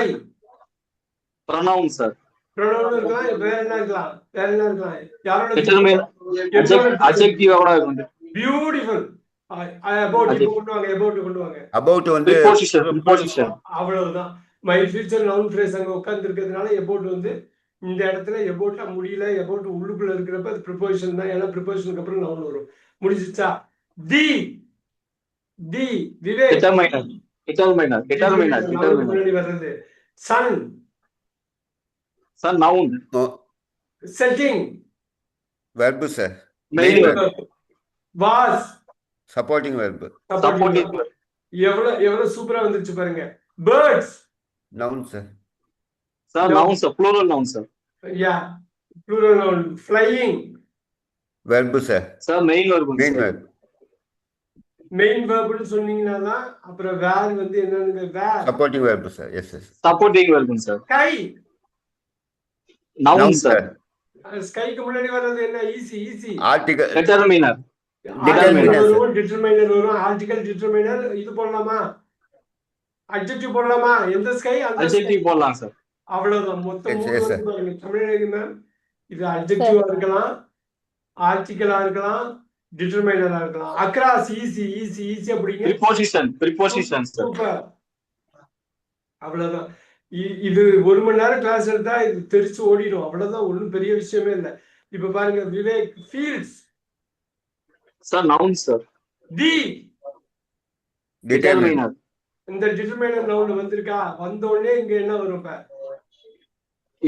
pronoun sir. Pronoun இருக்கலாம். வேற என்ன இருக்கலாம்? யாரோட அட்ஜெக்டிவா கூட இருக்கும். பியூட்டிஃபுல். அபௌட் கொண்டு வாங்க. அபௌட் வந்து ப்ரிபோசிஷன். அவ்வளவுதான். மை ஃபியூச்சர் நவுன் ஃப்ரேஸ் அங்க உட்கார்ந்து இருக்கிறதுனால எபோட் வந்து இந்த இடத்துல எபோட்டா முடியல. எபோட் உள்ளுக்குள்ள இருக்கிறப்ப அது ப்ரிபோசிஷன் தான். ஏன்னா ப்ரிபோசிஷனுக்கு அப்புறம் நவுன் வரும். முடிஞ்சிச்சா? தி விவேக் வர்றது. Sun noun. Setting verb sir. Main was supporting verb. எவ்வளவு சூப்பரா வந்துருச்சு பாருங்க. Birds noun sir. Noun sir. Plural noun sir. Yeah, plural noun. Flying. verb sir. Sir, main verb, Main sir. verb. Main வேர்ப்னு சொன்னீங்கன்னா தான் அப்புறம் verb வந்து என்னன்னு verb. Supporting verb sir. Yes yes. Supporting verb, sir. Sky. Noun, Noun sir. sir. ஸ்கைக்கு முன்னாடி வர்றது என்ன? Easy easy. Article. Determiner. Determiner, sir. வரும், டிட்டர்மைனர் வரும், ஆர்டிகல் டிட்டர்மைனர். இது போடலாமா? அட்ஜெக்டிவ் போடலாமா? எந்த ஸ்கை அந்த ஸ்கை. Adjective போடலாம், sir. அவ்வளவுதான். மொத்தம் Yes, 3 yes, sir. வந்து பாருங்க. தமிழ் மேம் இது அட்ஜெக்டிவா இருக்கலாம், ஆர்டிகலா இருக்கலாம், டிட்டர்மைனரா இருக்கலாம். அக்ராஸ் ஈஸி ஈஸி ஈஸி அப்படிங்க. Preposition, sir. சூப்பர். அவ்வளவுதான். இது 1 மணி நேரம் கிளாஸ் எடுத்தா இது தெரிச்சு ஓடிடும். அவ்வளவுதான், ஒண்ணும் பெரிய விஷயமே இல்லை. இப்ப பாருங்க, Vivek fields. Sir, noun, sir. தி. Determiner. இந்த டிட்டர்மைனர் நவுன் வந்திருக்கா? வந்த உடனே இங்க என்ன வரும்? இப்ப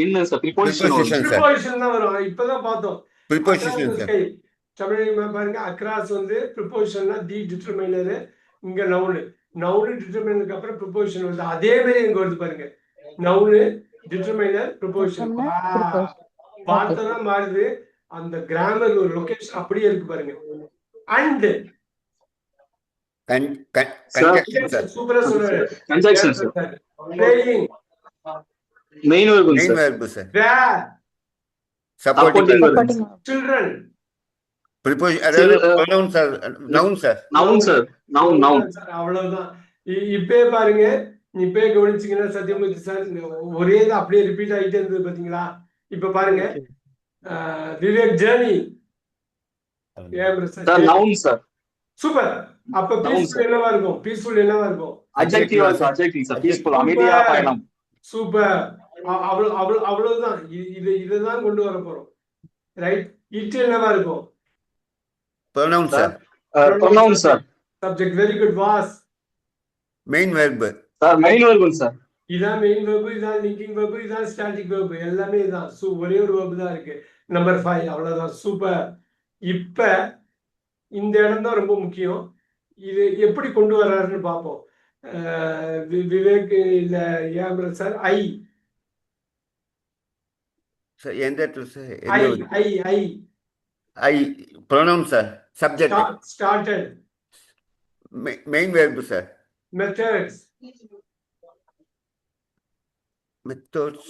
In, sir. Preposition. Preposition. sir. Preposition தான் வரும். இப்பதான் பார்த்தோம். Preposition sir. தமிழ் பாருங்க, அக்ராஸ் வந்து ப்ரிபோசிஷன்னா தி டிட்டர்மைனர், இங்க நவுனு. நவுனு டிட்டர்மைனருக்கு அப்புறம் ப்ரிபோசிஷன் வருது. அதே மாதிரி இங்க வருது பாருங்க, நவுனு டிட்டர்மைனர் ப்ரிபோசிஷன். வார்த்தை தான் மாறுது, அந்த கிராமர் ஒரு லொகேஷன் அப்படியே இருக்கு பாருங்க. And Conjunction sir. சூப்பரா சொல்றாரு. Conjunction, sir. Playing. Main verb, Main sir. verb sir. Where. Supporting Supporting verb. verb. Children. Preposition. Pronoun sir. Noun sir. Noun, sir. Noun. அவ்வளவுதான். இப்பே பாருங்க, இப்பே கவனிச்சீங்கன்னா சத்யமூர்த்தி சார் ஒரே இது அப்படியே ரிப்பீட் ஆகிட்டே இருந்தது பாத்தீங்களா? இப்ப பாருங்க, Vivek journey. Sir, noun, sir. Super. அப்ப பீஸ்ஃபுல் என்னவா இருக்கும்? பீஸ்ஃபுல் என்னவா இருக்கும்? Adjective, sir. Peaceful. அமைதியா பயணம். சூப்பர். அவ்வளவுதான். இதுதான் கொண்டு வர போறோம். ரைட். இட் என்னவா இருக்கும்? Pronoun sir. Pronoun, sir. Subject. Very good. Was. Main verb. Sir, main verb, sir. இதான் மெயின் வெர்பு, இதான் லிங்கிங் வெர்பு, இதான் ஸ்டாட்டிக் வெர்பு. எல்லாமே இதான். ஒரே ஒரு வெர்பு தான் இருக்கு. நம்பர் 5. அவ்வளவுதான். சூப்பர். இப்ப இந்த இடம் தான் ரொம்ப முக்கியம். இது எப்படி கொண்டு வர்றாருன்னு பார்ப்போம். விவேக் இல்ல ஏம்ரல் சார். ஐ Sir, எந்த sir? ஐ Pronoun sir. Subject. Started. Main verb sir. Methods. Methods.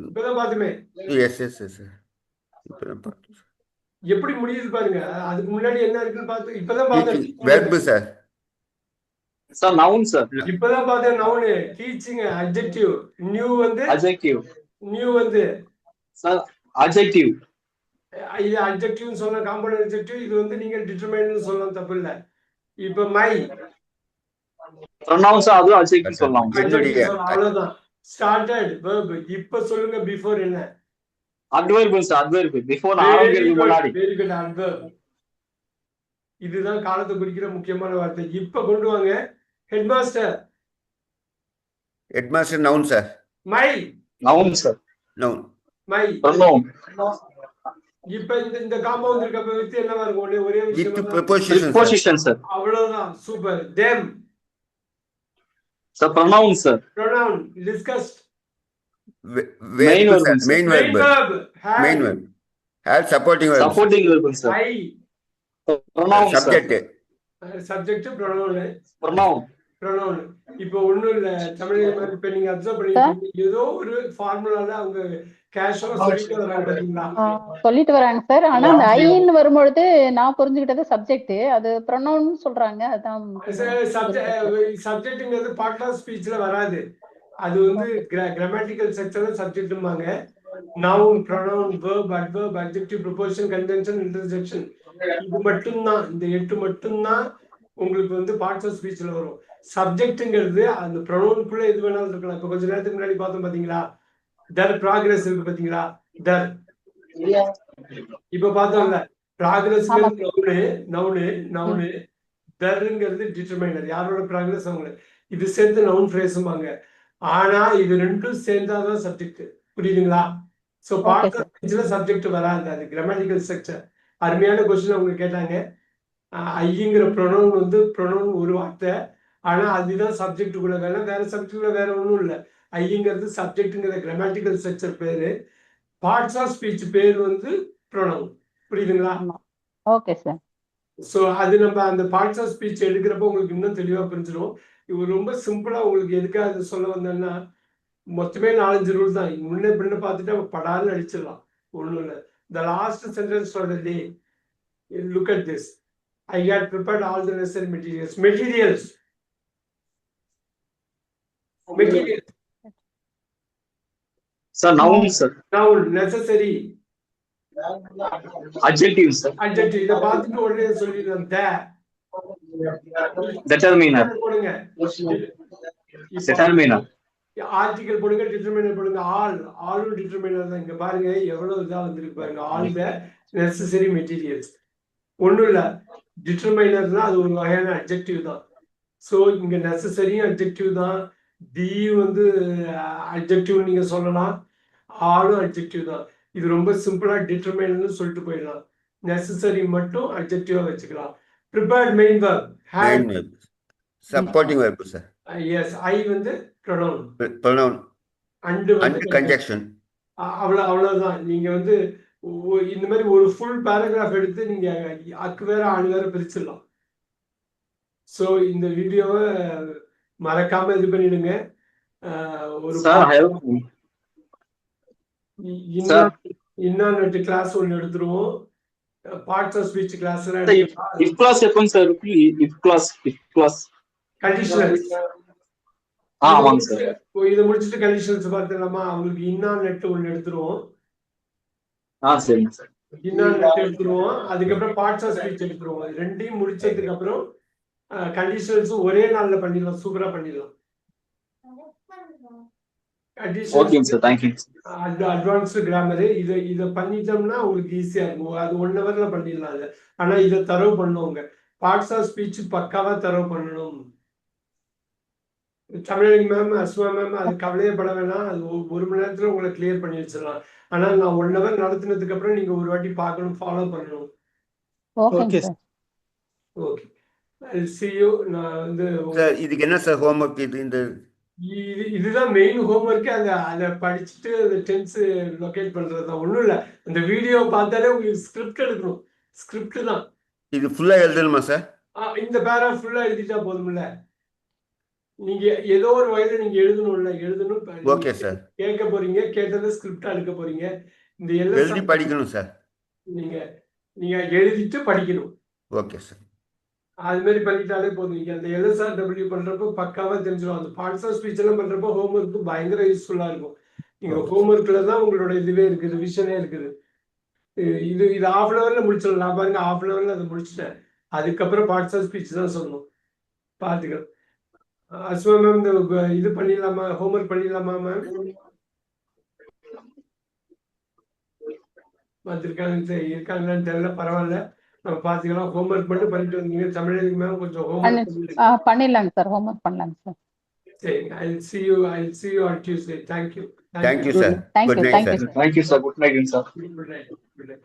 இப்பதான் பார்த்துமே. Yes sir. இப்பதான் பார்த்தோம். எப்படி முடியுது பாருங்க. அதுக்கு முன்னாடி என்ன இருக்குன்னு பார்த்து இப்பதான் பார்த்தேன். Verb sir. Sir, noun, sir. இப்பதான் பார்த்தேன். நவுன். டீச்சிங். அட்ஜெக்டிவ். நியூ வந்து Adjective. நியூ வந்து Sir, adjective. இது அட்ஜெக்டிவ்னு சொல்லலாம், காம்பவுண்ட் அட்ஜெக்டிவ். இது வந்து நீங்க டிட்டர்மைன்னு சொல்லலாம், தப்பு இல்லை. இப்ப மை Pronoun, sir. அதுவும் adjective சொல்லலாம். அவ்வளவுதான். Started verb. இப்ப சொல்லுங்க, பிஃபோர் என்ன? Adverb, sir. Adverb. Before ஆரம்பிக்கிறதுக்கு முன்னாடி. Very good. அட்வர்ப். இதுதான் காலத்தை குறிக்கிற முக்கியமான வார்த்தை. இப்ப கொண்டு வாங்க. Headmaster. Headmaster. Noun sir. My. Noun, sir. Noun. My. Pronoun. இப்ப இந்த காம்பவுண்ட் இருக்க வித்து என்னவா இருக்கும்? ஒரே With விஷயம். preposition sir. Preposition, sir. அவ்வளவுதான். Super. Them. Sir, pronoun, sir. Pronoun. Discussed. Main Verb verb, sir. sir. Main main verb. Verb. Main verb. Have supporting verb. Supporting verb, sir. I. Pronoun, sir. Subject. Subject. Pronoun. Pronoun. Pronoun. இப்போ ஒண்ணும் இல்ல, தமிழ் இப்ப நீங்க observe பண்ணிருக்கீங்க, ஏதோ ஒரு ஃபார்முலால அவங்க கேஷுவலா சொல்லிட்டு வராங்க பாத்தீங்களா? சொல்லிட்டு வராங்க சார். ஆனா அந்த ஐன்னு வரும்பொழுது நான் புரிஞ்சுக்கிட்டது சப்ஜெக்ட், அது ப்ரொனவுன் சொல்றாங்க. அதான் சப்ஜெக்ட்ங்கிறது பார்ட் ஆஃப் ஸ்பீச்ல வராது. அது வந்து கிராமட்டிக்கல் செக்ஷன்ல சப்ஜெக்ட்பாங்க. Noun, pronoun, verb, adverb, adjective, preposition, conjunction, interjection. இது மட்டும்தான், இந்த 8 மட்டும்தான் உங்களுக்கு வந்து பார்ட்ஸ் ஆஃப் ஸ்பீச்ல வரும். சப்ஜெக்ட்ங்கிறது அந்த ப்ரொனவுனுக்குள்ள எது வேணாலும் இருக்கலாம். இப்ப கொஞ்ச நேரத்துக்கு முன்னாடி பார்த்தோம் பாத்தீங்களா, தர் ப்ராக்ரஸ் இருக்கு பாத்தீங்களா, தர். இப்ப பார்த்தோம்ல, ப்ராக்ரஸ் நவுனு, தர்ங்கிறது டிட்டர்மைனர். யாரோட ப்ராக்ரஸ்? அவங்க. இது சேர்த்து நவுன் ஃப்ரேஸுமாங்க. ஆனா இது ரெண்டும் சேர்ந்தாதான் சப்ஜெக்ட். புரியுதுங்களா? சோ பார்ட்ஸ் ஆஃப் ஸ்பீச்ல சப்ஜெக்ட் வராது, அது கிராமட்டிக்கல் ஸ்ட்ரக்சர். அருமையான கொஸ்டின் அவங்க கேட்டாங்க. ஐங்கிற ப்ரொனவுன் வந்து ப்ரொனவுன் ஒரு வார்த்தை, ஆனா அதுதான் சப்ஜெக்டுக்குள்ள வேலை. வேற சப்ஜெக்டுக்குள்ள வேற ஒன்றும் இல்லை. ஐங்கிறது சப்ஜெக்டுங்கிற கிராமட்டிக்கல் ஸ்ட்ரக்சர் பேரு. பார்ட்ஸ் ஆஃப் ஸ்பீச் பேர் வந்து ப்ரொனவுன். புரியுதுங்களா? Okay sir. ஸோ அது நம்ம அந்த பார்ட்ஸ் ஆஃப் ஸ்பீச் எடுக்கிறப்போ உங்களுக்கு இன்னும் தெளிவாக புரிஞ்சிடும். இது ரொம்ப சிம்பிளாக உங்களுக்கு எதுக்காக அது சொல்ல வந்தேன்னா, மொத்தமே 4-5 ரூல் தான். முன்ன பின்ன பார்த்துட்டு படாலும் அடிச்சிடலாம். ஒன்றும் இல்லை. The last sentence for the day, look at this. I had prepared all the necessary materials. Materials. Sir, noun, sir. Noun, necessary. Adjective, sir. Adjective. இதை பார்த்துட்டு உடனே சொல்லிடலாம். Determiner. போடுங்க. Determiner. ஆர்டிகல் போடுங்க, டிட்டர்மினர் போடுங்க. ஆலும் டிட்டர்மினர் தான். இங்க பாருங்க எவ்வளவு இதா வந்திருக்கு பாருங்க. All the necessary materials. ஒன்றும் இல்லை, டிட்டர்மைனர்னா அது ஒரு வகையான அட்ஜெக்டிவ் தான். ஸோ இங்கே நெசசரியும் அட்ஜெக்டிவ் தான், தி வந்து அட்ஜெக்டிவ் நீங்கள் சொல்லலாம், ஆலும் அட்ஜெக்டிவ் தான். இது ரொம்ப சிம்பிளாக டிட்டர்மைனர்னு சொல்லிட்டு போயிடலாம். நெசசரி மட்டும் அட்ஜெக்டிவாக வச்சுக்கலாம். Prepared main verb, had supporting verb sir. Yes, I வந்து ப்ரொனவுன், ப்ரொனவுன் அண்ட் வந்து கன்ஜக்ஷன். அவ்வளவுதான். நீங்க வந்து இந்த மாதிரி ஒரு ஃபுல் பேராகிராஃப் எடுத்து நீங்க அக்கு வேற ஆணு வேற பிரிச்சிடலாம். ஸோ இந்த வீடியோவை மறக்காம இது பண்ணிடுங்க. ஒரு இன்னொரு கிளாஸ் ஒன்று எடுத்துருவோம். Parts of speech class conditionals. இதை முடிச்சுட்டு கண்டிஷனல்ஸ் பார்த்துலாமா? அவங்களுக்கு நெட் ஒன்று எடுத்துருவோம். எடுத்துருவோம். அதுக்கப்புறம் பார்ட்ஸ் ஆஃப் ஸ்பீச் எடுத்துருவோம். ரெண்டையும் முடிச்சதுக்கு அப்புறம் கண்டிஷனல்ஸ் ஒரே நாள்ல பண்ணிடலாம். சூப்பரா பண்ணிடலாம். அட்வான்ஸ்டு கிராமர் இதை பண்ணிட்டோம்னா உங்களுக்கு ஈஸியா இருக்கும். அது 1 ஹவர்ல பண்ணிடலாம். அது ஆனா இதை தரவு பண்ணுவாங்க. பார்ட்ஸ் ஆஃப் ஸ்பீச் பக்காவா தரவு பண்ணணும். தமிழக மேம், அஸ்மா மேம் அது கவலையப்பட வேணாம். அது 1 மணி நேரத்துல உங்களை கிளியர் பண்ணி வச்சிடலாம். ஆனா நான் 1 ஹவர் நடத்தினதுக்கு அப்புறம் நீங்க ஒரு வாட்டி பார்க்கணும், ஃபாலோ பண்ணணும். Okay okay, I'll see you. நான் வந்து சார் இதுக்கு என்ன சார் ஹோம்வொர்க்? இதுதான் மெயின் ஹோம்வொர்க். அதை படிச்சுட்டு அந்த டென்ஸ் லொகேட் பண்றது தான். ஒன்றும் இல்லை, அந்த வீடியோ பார்த்தாலே உங்களுக்கு ஸ்கிரிப்ட் எடுக்கணும். ஸ்கிரிப்ட் தான். இது ஃபுல்லா எழுதணுமா சார்? இந்த பேரா ஃபுல்லா எழுதிட்டா போதும்ல. நீங்க ஏதோ ஒரு வகையில நீங்க எழுதணும். Okay sir. கேட்க போறீங்க, கேட்டதை ஸ்கிரிப்டா எடுக்க போறீங்க. இந்த எழுதி படிக்கணும் சார். நீங்க எழுதிட்டு படிக்கணும். Okay sir. அது மாதிரி பண்ணிட்டாலே போதும். நீங்க அந்த LSRW பண்றப்போ பக்காவா தெரிஞ்சிடும். அந்த பார்ட்ஸ் ஆஃப் ஸ்பீச் எல்லாம் பண்றப்போ ஹோம்ஒர்க்கு பயங்கர யூஸ்ஃபுல்லா இருக்கும். நீங்க ஹோம்ஒர்க்ல தான் உங்களோட இதுவே இருக்குது, ரிவிஷனே இருக்குது. இது 1/2 ஹவர்ல முடிச்சிடலாம். நான் பாருங்க 1/2 ஹவர்ல அதை முடிச்சிட்டேன். அதுக்கப்புறம் பார்ட்ஸ் ஆஃப் ஸ்பீச் தான் சொல்லணும். பார்த்துக்கலாம். அஸ்மா மேம், இந்த இது பண்ணிடலாமா? ஹோம்ஒர்க் பண்ணிடலாமா மேம்? இருக்காங்களான்னு தெரியல, பரவாயில்ல, நம்ம பாத்துக்கலாம். ஹோம்ஒர்க் மட்டும் பண்ணிட்டு வந்தீங்க. தமிழக மேம் கொஞ்சம் ஹோம்ஒர்க் பண்ணிடலாங்க சார். ஹோம்ஒர்க் பண்ணலாங்க சார். சரி, I'll see you on Tuesday. Thank you. Thank you sir. Thank you, Good night sir. Thank you sir. Good night sir. Good night.